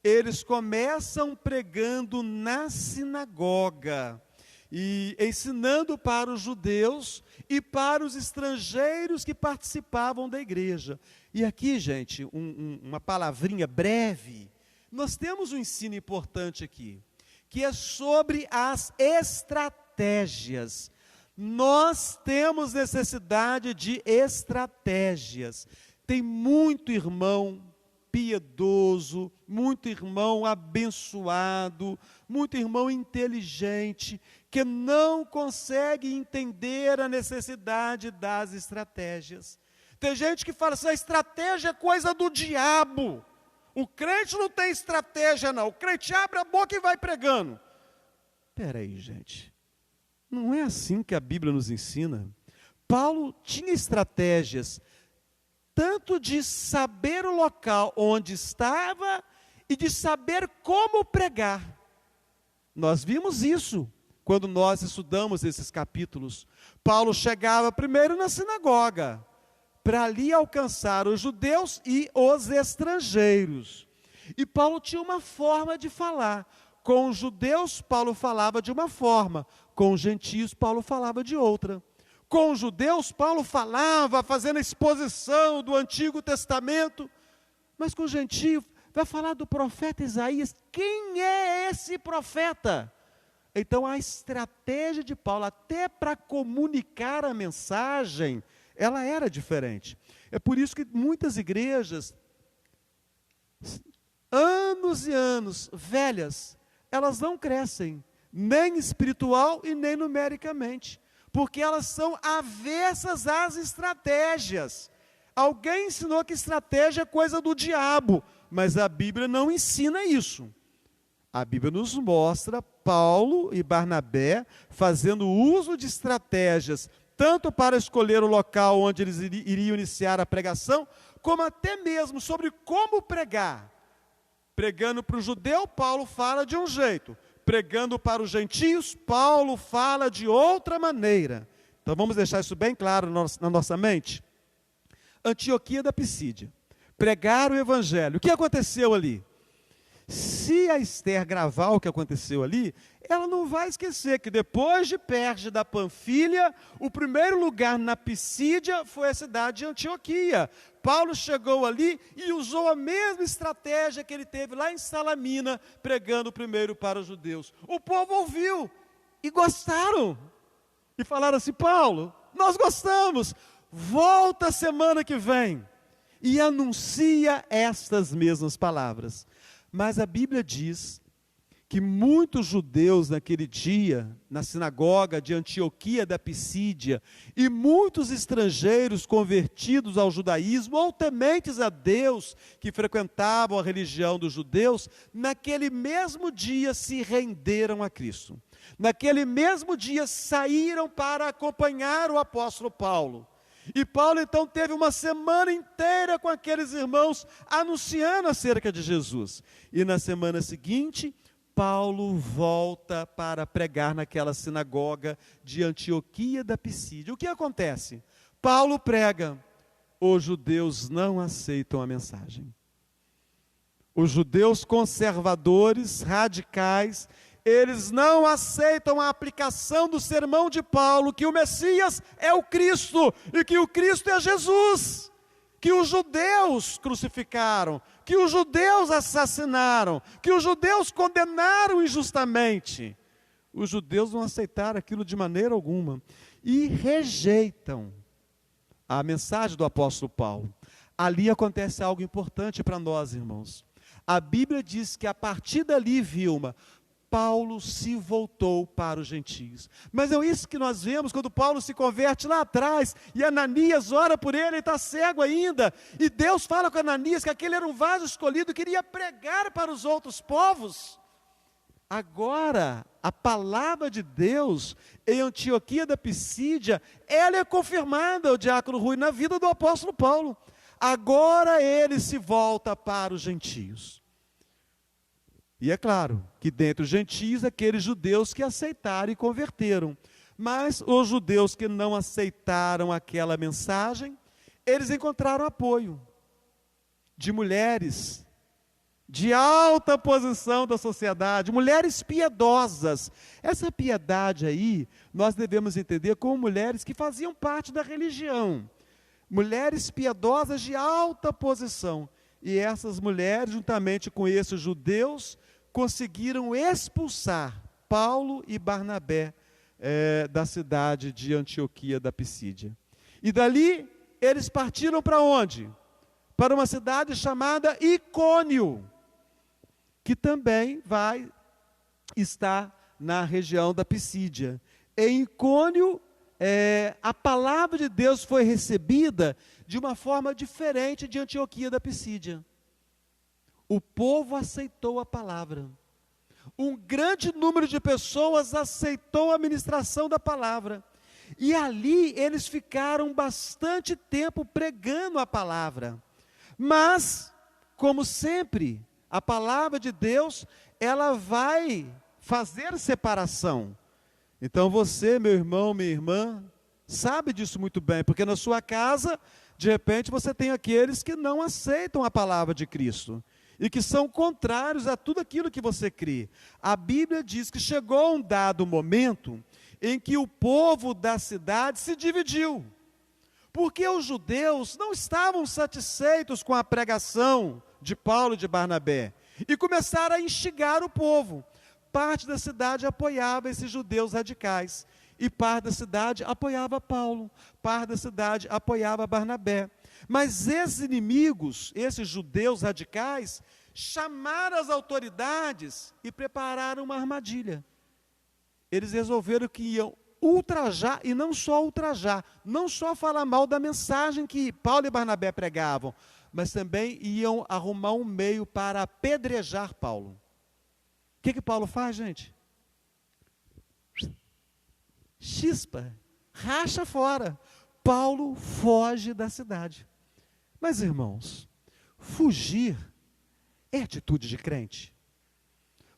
eles começam pregando na sinagoga e ensinando para os judeus e para os estrangeiros que participavam da igreja. E aqui, gente, uma palavrinha breve. Nós temos um ensino importante aqui, que é sobre as estratégias. Nós temos necessidade de estratégias. Tem muito irmão piedoso, muito irmão abençoado, muito irmão inteligente, que não consegue entender a necessidade das estratégias. Tem gente que fala assim, a estratégia é coisa do diabo. O crente não tem estratégia não, o crente abre a boca e vai pregando. Espera aí, gente, não é assim que a Bíblia nos ensina. Paulo tinha estratégias, tanto de saber o local onde estava e de saber como pregar. Nós vimos isso quando nós estudamos esses capítulos. Paulo chegava primeiro na sinagoga, para ali alcançar os judeus e os estrangeiros. E Paulo tinha uma forma de falar. Com os judeus, Paulo falava de uma forma. Com os gentios, Paulo falava de outra. Com os judeus, Paulo falava, fazendo a exposição do Antigo Testamento. Mas com os gentios, vai falar do profeta Isaías. Quem é esse profeta? Então, a estratégia de Paulo, até para comunicar a mensagem, ela era diferente. É por isso que muitas igrejas, anos e anos, velhas, elas não crescem, nem espiritual e nem numericamente, porque elas são avessas às estratégias. Alguém ensinou que estratégia é coisa do diabo, mas a Bíblia não ensina isso. A Bíblia nos mostra Paulo e Barnabé fazendo uso de estratégias, tanto para escolher o local onde eles iriam iniciar a pregação, como até mesmo sobre como pregar. Pregando para o judeu, Paulo fala de um jeito. Pregando para os gentios, Paulo fala de outra maneira. Então vamos deixar isso bem claro na nossa mente. Antioquia da Pisídia. Pregar o evangelho. O que aconteceu ali? Se a Esther gravar o que aconteceu ali, ela não vai esquecer que depois de Perge da Panfilha, o primeiro lugar na Pisídia foi a cidade de Antioquia. Paulo chegou ali e usou a mesma estratégia que ele teve lá em Salamina, pregando primeiro para os judeus. O povo ouviu e gostaram. E falaram assim, Paulo, nós gostamos, volta semana que vem e anuncia estas mesmas palavras. Mas a Bíblia diz que muitos judeus naquele dia, na sinagoga de Antioquia da Pisídia, e muitos estrangeiros convertidos ao judaísmo, ou tementes a Deus, que frequentavam a religião dos judeus, naquele mesmo dia se renderam a Cristo. Naquele mesmo dia saíram para acompanhar o apóstolo Paulo. E Paulo então teve uma semana inteira com aqueles irmãos anunciando acerca de Jesus. E na semana seguinte, Paulo volta para pregar naquela sinagoga de Antioquia da Pisídia. O que acontece? Paulo prega, os judeus não aceitam a mensagem. Os judeus conservadores, radicais, eles não aceitam a aplicação do sermão de Paulo, que o Messias é o Cristo, e que o Cristo é Jesus, que os judeus crucificaram, que os judeus assassinaram, que os judeus condenaram injustamente. Os judeus não aceitaram aquilo de maneira alguma, e rejeitam a mensagem do apóstolo Paulo. Ali acontece algo importante para nós, irmãos. A Bíblia diz que a partir dali, Vilma, Paulo se voltou para os gentios. Mas é isso que nós vemos quando Paulo se converte lá atrás, e Ananias ora por ele está cego ainda, e Deus fala com Ananias que aquele era um vaso escolhido, que iria pregar para os outros povos. Agora, a palavra de Deus em Antioquia da Pisídia, ela é confirmada, o diácono Rui, na vida do apóstolo Paulo. Agora ele se volta para os gentios. E é claro que dentre os gentios, aqueles judeus que aceitaram e converteram. Mas os judeus que não aceitaram aquela mensagem, eles encontraram apoio de mulheres de alta posição da sociedade, mulheres piedosas. Essa piedade aí, nós devemos entender como mulheres que faziam parte da religião, mulheres piedosas de alta posição. E essas mulheres, juntamente com esses judeus, conseguiram expulsar Paulo e Barnabé da cidade de Antioquia da Pisídia. E dali, eles partiram para onde? Para uma cidade chamada Icônio, que também vai estar na região da Pisídia. Em Icônio, a palavra de Deus foi recebida de uma forma diferente de Antioquia da Pisídia. O povo aceitou a palavra. Um grande número de pessoas aceitou a ministração da palavra. E ali eles ficaram bastante tempo pregando a palavra. Mas, como sempre, a palavra de Deus, ela vai fazer separação. Então você, meu irmão, minha irmã, sabe disso muito bem, porque na sua casa, de repente, você tem aqueles que não aceitam a palavra de Cristo e que são contrários a tudo aquilo que você crê. A Bíblia diz que chegou um dado momento em que o povo da cidade se dividiu, porque os judeus não estavam satisfeitos com a pregação de Paulo e de Barnabé, e começaram a instigar o povo. Parte da cidade apoiava esses judeus radicais, e parte da cidade apoiava Paulo, parte da cidade apoiava Barnabé. Mas esses inimigos, esses judeus radicais, chamaram as autoridades e prepararam uma armadilha. Eles resolveram que iam ultrajar, e não só ultrajar, não só falar mal da mensagem que Paulo e Barnabé pregavam, mas também iam arrumar um meio para apedrejar Paulo. O que Paulo faz, gente? Chispa, racha fora. Paulo foge da cidade. Mas, irmãos, fugir é atitude de crente.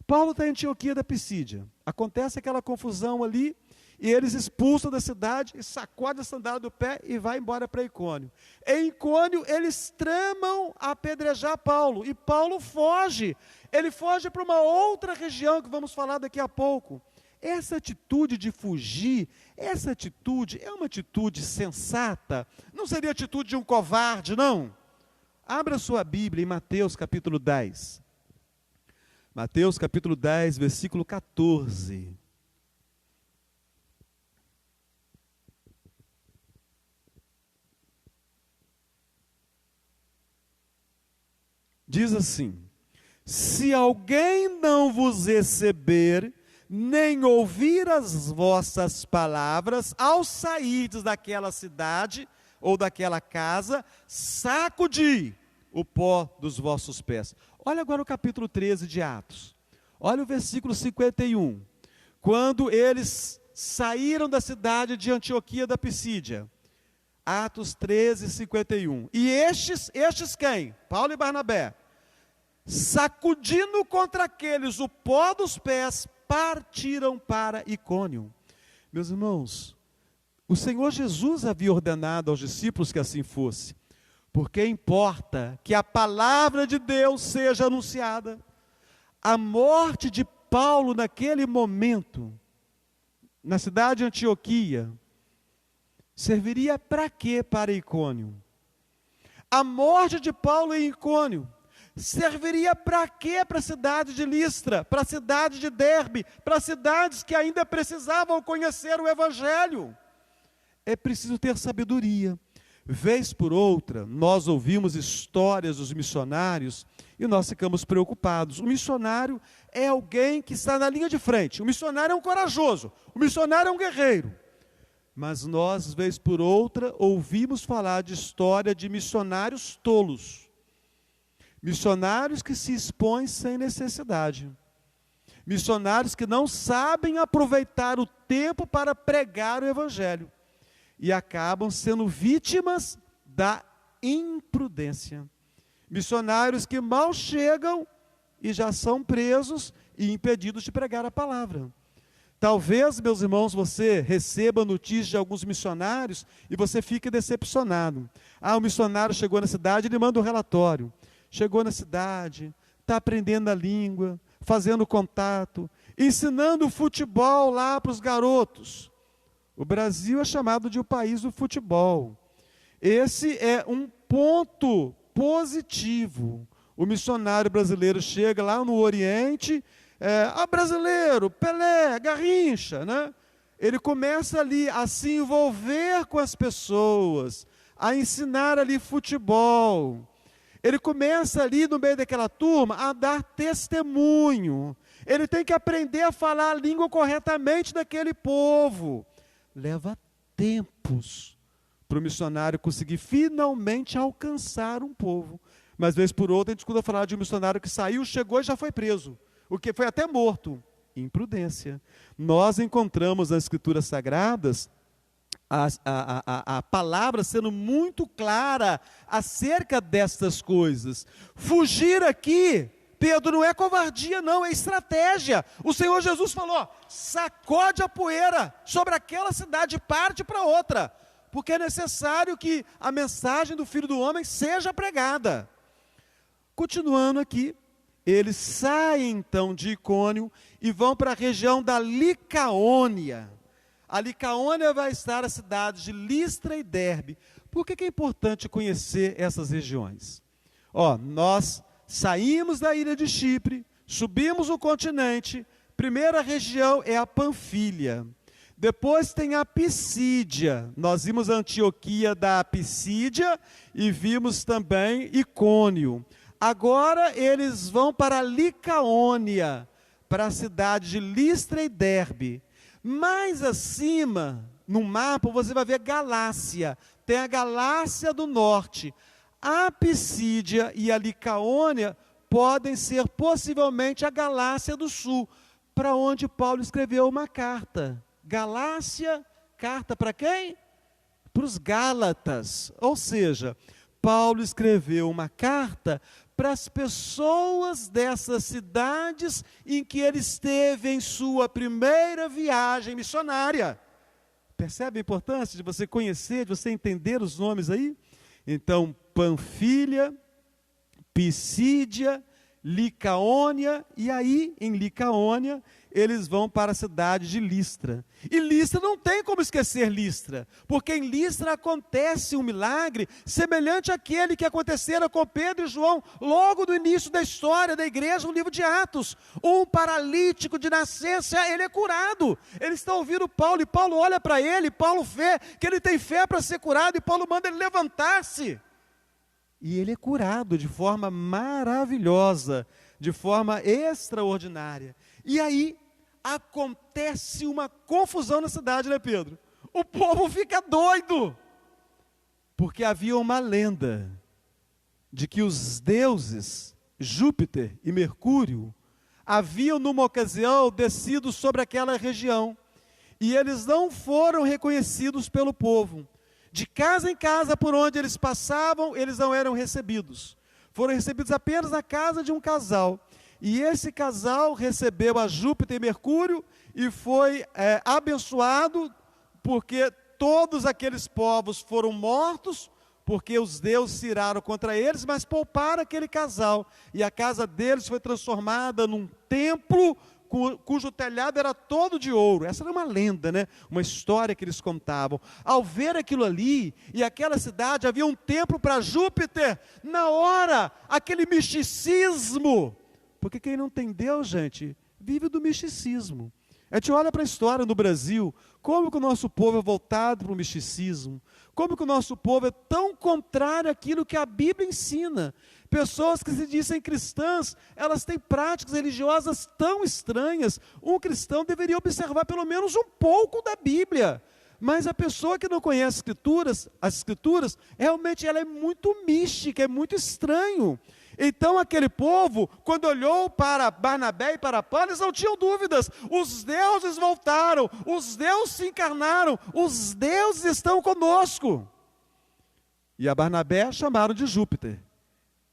Paulo está em Antioquia da Pisídia. Acontece aquela confusão ali, e eles expulsam da cidade, e sacodem a sandália do pé e vai embora para Icônio. Em Icônio, eles tramam apedrejar Paulo, e Paulo foge. Ele foge para uma outra região, que vamos falar daqui a pouco. Essa atitude de fugir, essa atitude é uma atitude sensata, não seria atitude de um covarde, não. Abra sua Bíblia em Mateus capítulo 10. Mateus capítulo 10, versículo 14. Diz assim: se alguém não vos receber, nem ouvir as vossas palavras, ao sairdes daquela cidade ou daquela casa, sacudi o pó dos vossos pés. Olha agora o capítulo 13 de Atos. Olha o versículo 51. Quando eles saíram da cidade de Antioquia da Pisídia. Atos 13, 51. E estes quem? Paulo e Barnabé. Sacudindo contra aqueles o pó dos pés, partiram para Icônio. Meus irmãos, o Senhor Jesus havia ordenado aos discípulos que assim fosse, porque importa que a palavra de Deus seja anunciada. A morte de Paulo naquele momento, na cidade de Antioquia, serviria para quê para Icônio? A morte de Paulo em Icônio serviria para quê para a cidade de Listra, para a cidade de Derbe, para cidades que ainda precisavam conhecer o Evangelho? É preciso ter sabedoria. Vez por outra, nós ouvimos histórias dos missionários e nós ficamos preocupados. O missionário é alguém que está na linha de frente. O missionário é um corajoso, o missionário é um guerreiro. Mas nós, vez por outra, ouvimos falar de história de missionários tolos. Missionários que se expõem sem necessidade. Missionários que não sabem aproveitar o tempo para pregar o Evangelho. E acabam sendo vítimas da imprudência. Missionários que mal chegam e já são presos e impedidos de pregar a palavra. Talvez, meus irmãos, você receba notícias de alguns missionários e você fique decepcionado. O missionário chegou na cidade, ele manda um relatório. Chegou na cidade, está aprendendo a língua, fazendo contato, ensinando futebol lá para os garotos. O Brasil é chamado de o país do futebol. Esse é um ponto positivo. O missionário brasileiro chega lá no Oriente, brasileiro, Pelé, Garrincha, né? Ele começa ali a se envolver com as pessoas, a ensinar ali futebol. Ele começa ali no meio daquela turma a dar testemunho. Ele tem que aprender a falar a língua corretamente daquele povo. Leva tempos para o missionário conseguir finalmente alcançar um povo. Mas, vez por outra, a gente escuta falar de um missionário que saiu, chegou e já foi preso. O que foi até morto. Imprudência. Nós encontramos nas Escrituras Sagradas a palavra sendo muito clara acerca destas coisas. Fugir aqui, Pedro, não é covardia não, é estratégia. O Senhor Jesus falou, sacode a poeira sobre aquela cidade e parte para outra, porque é necessário que a mensagem do Filho do Homem seja pregada. Continuando aqui, eles saem então de Icônio e vão para a região da Licaônia. A Licaônia vai estar as cidades de Listra e Derbe. Por que é importante conhecer essas regiões? Nós saímos da ilha de Chipre, subimos o continente, primeira região é a Panfilha. Depois tem a Pisídia. Nós vimos a Antioquia da Pisídia e vimos também Icônio. Agora eles vão para a Licaônia, para a cidade de Listra e Derbe. Mais acima, no mapa, você vai ver Galácia. Tem a Galácia do Norte. A Pisídia e a Licaônia podem ser possivelmente a Galácia do Sul, para onde Paulo escreveu uma carta. Galácia, carta para quem? Para os Gálatas. Ou seja, Paulo escreveu uma carta para as pessoas dessas cidades em que ele esteve em sua primeira viagem missionária. Percebe a importância de você conhecer, de você entender os nomes aí? Então, Panfilha, Pisídia, Licaônia, e aí em Licaônia eles vão para a cidade de Listra. E Listra não tem como esquecer Listra, porque em Listra acontece um milagre semelhante àquele que acontecera com Pedro e João logo no início da história da igreja no livro de Atos. Um paralítico de nascença, ele é curado. Eles estão ouvindo Paulo e Paulo olha para ele, Paulo vê que ele tem fé para ser curado e Paulo manda ele levantar-se. E ele é curado de forma maravilhosa, de forma extraordinária. E aí acontece uma confusão na cidade, né, Pedro? O povo fica doido, porque havia uma lenda de que os deuses Júpiter e Mercúrio haviam numa ocasião descido sobre aquela região, e eles não foram reconhecidos pelo povo. De casa em casa por onde eles passavam, eles não eram recebidos. Foram recebidos apenas na casa de um casal. E esse casal recebeu a Júpiter e Mercúrio e foi abençoado, porque todos aqueles povos foram mortos, porque os deuses se iraram contra eles, mas pouparam aquele casal. E a casa deles foi transformada num templo cujo telhado era todo de ouro. Essa era uma lenda, né? Uma história que eles contavam. Ao ver aquilo ali, e aquela cidade, havia um templo para Júpiter, na hora, aquele misticismo. Porque quem não tem Deus, gente, vive do misticismo. A gente olha para a história no Brasil, como que o nosso povo é voltado para o misticismo, como que o nosso povo é tão contrário àquilo que a Bíblia ensina. Pessoas que se dizem cristãs, elas têm práticas religiosas tão estranhas. Um cristão deveria observar pelo menos um pouco da Bíblia. Mas a pessoa que não conhece as escrituras, realmente ela é muito mística, é muito estranho. Então aquele povo, quando olhou para Barnabé e para Paulo, eles não tinham dúvidas. Os deuses voltaram, os deuses se encarnaram, os deuses estão conosco. E a Barnabé chamaram de Júpiter,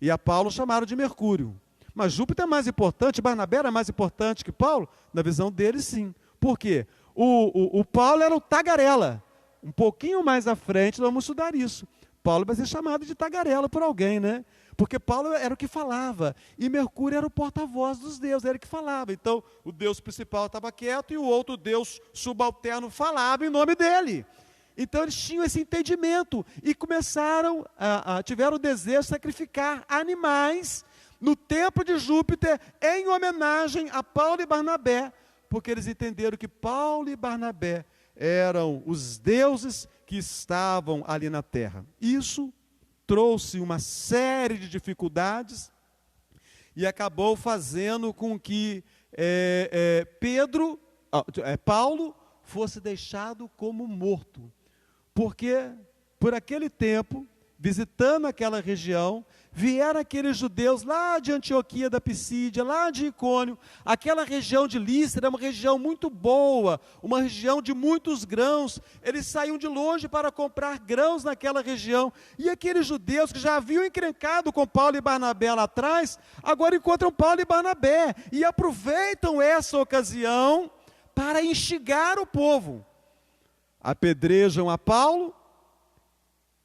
e a Paulo chamaram de Mercúrio. Mas Júpiter é mais importante, Barnabé era mais importante que Paulo? Na visão deles, sim. Por quê? O Paulo era o tagarela. Um pouquinho mais à frente, nós vamos estudar isso. Paulo vai ser chamado de tagarela por alguém, né? porque Paulo era o que falava, e Mercúrio era o porta-voz dos deuses, era o que falava. Então, o deus principal estava quieto e o outro deus subalterno falava em nome dele. Então, eles tinham esse entendimento e começaram, tiveram o desejo de sacrificar animais no templo de Júpiter em homenagem a Paulo e Barnabé, porque eles entenderam que Paulo e Barnabé eram os deuses que estavam ali na terra. Isso trouxe uma série de dificuldades e acabou fazendo com que Paulo fosse deixado como morto, porque por aquele tempo, visitando aquela região, vieram aqueles judeus lá de Antioquia da Pisídia, lá de Icônio. Aquela região de Listra é uma região muito boa, uma região de muitos grãos. Eles saíam de longe para comprar grãos naquela região. E aqueles judeus que já haviam encrencado com Paulo e Barnabé lá atrás, agora encontram Paulo e Barnabé e aproveitam essa ocasião para instigar o povo. Apedrejam a Paulo,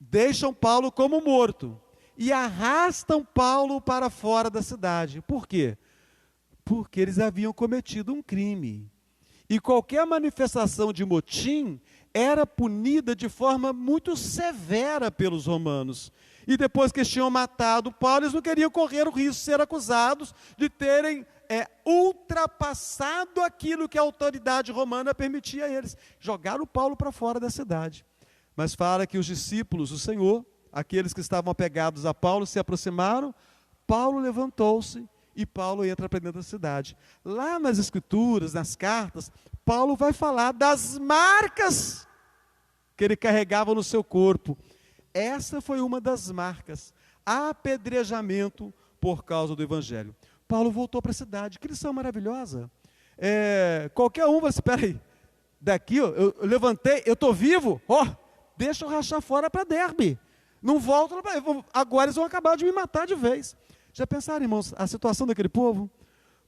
deixam Paulo como morto e arrastam Paulo para fora da cidade. Por quê? Porque eles haviam cometido um crime. E qualquer manifestação de motim era punida de forma muito severa pelos romanos. E depois que eles tinham matado Paulo, eles não queriam correr o risco de ser acusados de terem ultrapassado aquilo que a autoridade romana permitia a eles. Jogaram Paulo para fora da cidade. Mas fala que os discípulos do Senhor, aqueles que estavam apegados a Paulo, se aproximaram, Paulo levantou-se e Paulo entra para dentro da cidade. Lá nas escrituras, nas cartas, Paulo vai falar das marcas que ele carregava no seu corpo. Essa foi uma das marcas, apedrejamento por causa do evangelho. Paulo voltou para a cidade, que lição maravilhosa. Qualquer um vai, espera aí, daqui eu levantei, eu estou vivo, deixa eu rachar fora para Derbe. Não volto, agora eles vão acabar de me matar de vez. Já pensaram, irmãos, a situação daquele povo?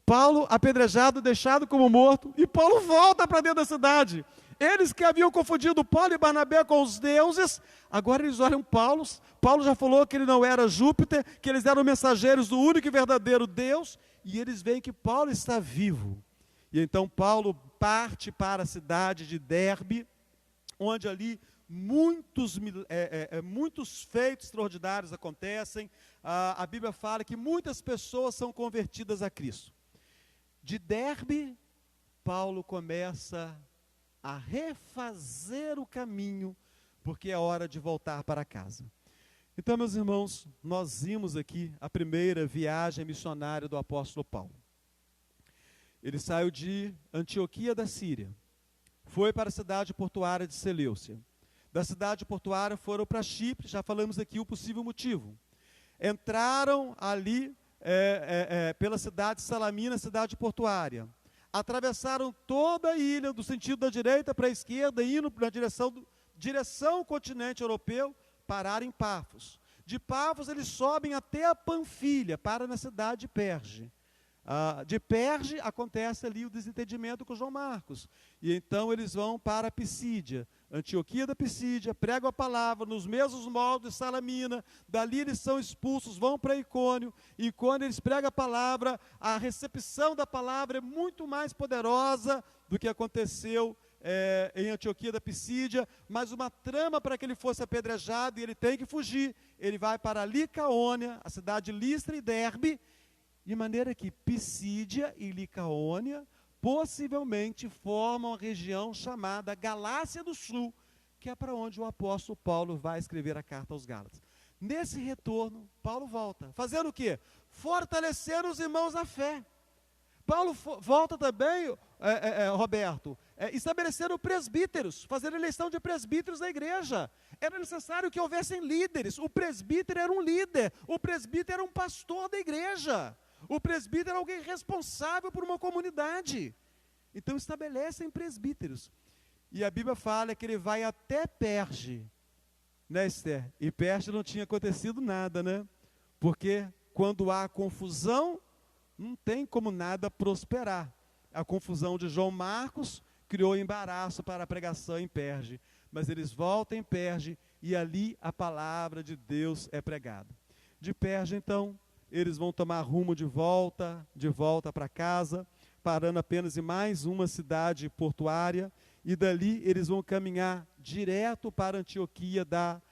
Paulo apedrejado, deixado como morto, e Paulo volta para dentro da cidade. Eles que haviam confundido Paulo e Barnabé com os deuses, agora eles olham Paulo. Paulo já falou que ele não era Júpiter, que eles eram mensageiros do único e verdadeiro Deus, e eles veem que Paulo está vivo. E então Paulo parte para a cidade de Derbe, onde ali muitos feitos extraordinários acontecem. A Bíblia fala que muitas pessoas são convertidas a Cristo. De Derbe, Paulo começa a refazer o caminho, porque é hora de voltar para casa. Então, meus irmãos, nós vimos aqui a primeira viagem missionária do apóstolo Paulo. Ele saiu de Antioquia da Síria, foi para a cidade portuária de Seleucia. Da cidade portuária foram para Chipre, já falamos aqui o possível motivo. Entraram ali pela cidade de Salamina, cidade portuária. Atravessaram toda a ilha, do sentido da direita para a esquerda, indo na direção ao continente europeu, pararam em Pafos. De Pafos eles sobem até a Panfilha, param na cidade de Perge. De Perge acontece ali o desentendimento com João Marcos. E então eles vão para a Pisídia, Antioquia da Pisídia, pregam a palavra nos mesmos moldes de Salamina. Dali eles são expulsos, vão para Icônio. E quando eles pregam a palavra, a recepção da palavra é muito mais poderosa do que aconteceu em Antioquia da Pisídia. Mas uma trama para que ele fosse apedrejado e ele tem que fugir. Ele vai para Licaônia, a cidade de Listra e Derbe, de maneira que Pisídia e Licaônia possivelmente formam a região chamada Galácia do Sul, que é para onde o apóstolo Paulo vai escrever a carta aos Gálatas. Nesse retorno, Paulo volta, fazendo o quê? Fortalecer os irmãos na fé. Paulo volta também, Roberto, estabelecer presbíteros, fazer eleição de presbíteros na igreja. Era necessário que houvessem líderes. O presbítero era um líder, o presbítero era um pastor da igreja. O presbítero é alguém responsável por uma comunidade. Então estabelecem presbíteros. E a Bíblia fala que ele vai até Perge, né, Esther? E Perge não tinha acontecido nada, né? Porque quando há confusão, não tem como nada prosperar. A confusão de João Marcos criou embaraço para a pregação em Perge. Mas eles voltam em Perge e ali a palavra de Deus é pregada. De Perge, então, eles vão tomar rumo de volta para casa, parando apenas em mais uma cidade portuária, e dali eles vão caminhar direto para Antioquia da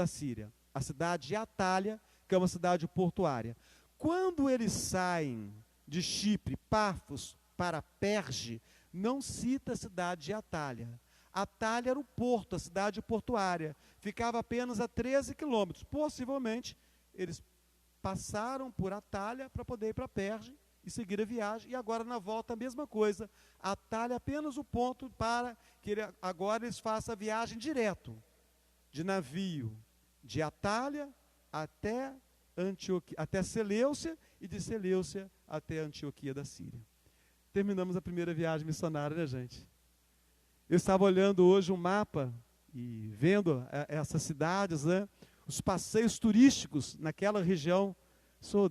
Síria, a cidade de Atália, que é uma cidade portuária. Quando eles saem de Chipre, Pafos, para Perge, não cita a cidade de Atália. Atália era o porto, a cidade portuária, ficava apenas a 13 quilômetros. Possivelmente, eles passaram por Atália para poder ir para Perge e seguir a viagem, e agora na volta a mesma coisa. Atália é apenas o ponto para que agora eles façam a viagem direto, de navio, de Atália até Seleucia, e de Seleucia até Antioquia da Síria. Terminamos a primeira viagem missionária, né, gente? Eu estava olhando hoje um mapa e vendo essas cidades, né, os passeios turísticos naquela região.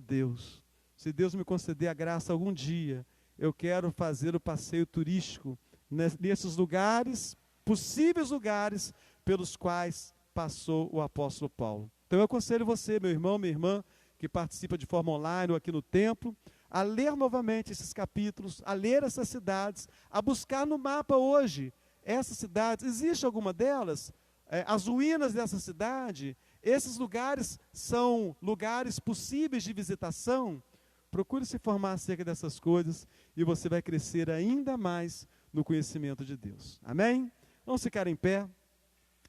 Deus, se Deus me conceder a graça algum dia, eu quero fazer o passeio turístico nesses lugares, possíveis lugares pelos quais passou o apóstolo Paulo. Então eu aconselho você, meu irmão, minha irmã, que participa de forma online ou aqui no templo, a ler novamente esses capítulos, a ler essas cidades, a buscar no mapa hoje essas cidades. Existe alguma delas? As ruínas dessa cidade? Esses lugares são lugares possíveis de visitação? Procure se informar acerca dessas coisas e você vai crescer ainda mais no conhecimento de Deus. Amém? Vamos ficar em pé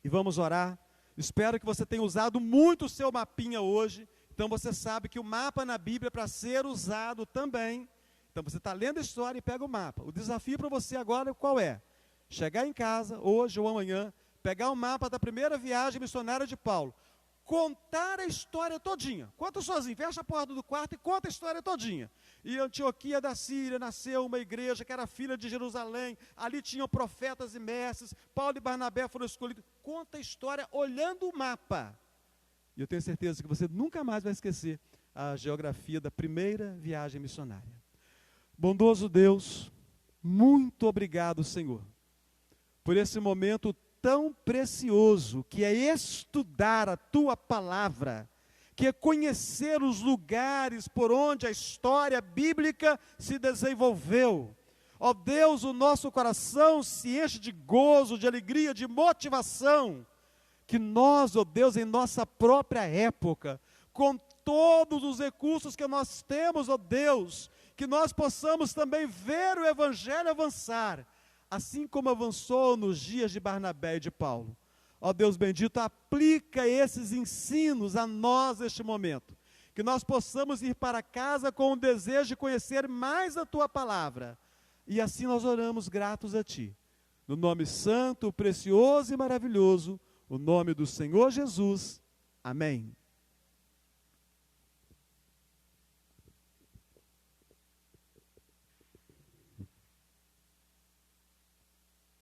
e vamos orar. Espero que você tenha usado muito o seu mapinha hoje. Então você sabe que o mapa na Bíblia é para ser usado também. Então você está lendo a história e pega o mapa. O desafio para você agora qual é? Chegar em casa, hoje ou amanhã, pegar o mapa da primeira viagem missionária de Paulo, contar a história todinha. Conta sozinho, fecha a porta do quarto e conta a história todinha. E Antioquia da Síria nasceu uma igreja que era filha de Jerusalém, ali tinham profetas e mestres, Paulo e Barnabé foram escolhidos. Conta a história olhando o mapa. E eu tenho certeza que você nunca mais vai esquecer a geografia da primeira viagem missionária. Bondoso Deus, muito obrigado, Senhor, por esse momento tão precioso que é estudar a Tua palavra, que é conhecer os lugares por onde a história bíblica se desenvolveu. Ó Deus, o nosso coração se enche de gozo, de alegria, de motivação, que nós, ó Deus, em nossa própria época, com todos os recursos que nós temos, ó Deus, que nós possamos também ver o Evangelho avançar, assim como avançou nos dias de Barnabé e de Paulo. Ó Deus bendito, aplica esses ensinos a nós neste momento, que nós possamos ir para casa com o desejo de conhecer mais a Tua palavra, e assim nós oramos gratos a Ti, no nome santo, precioso e maravilhoso, o nome do Senhor Jesus. Amém.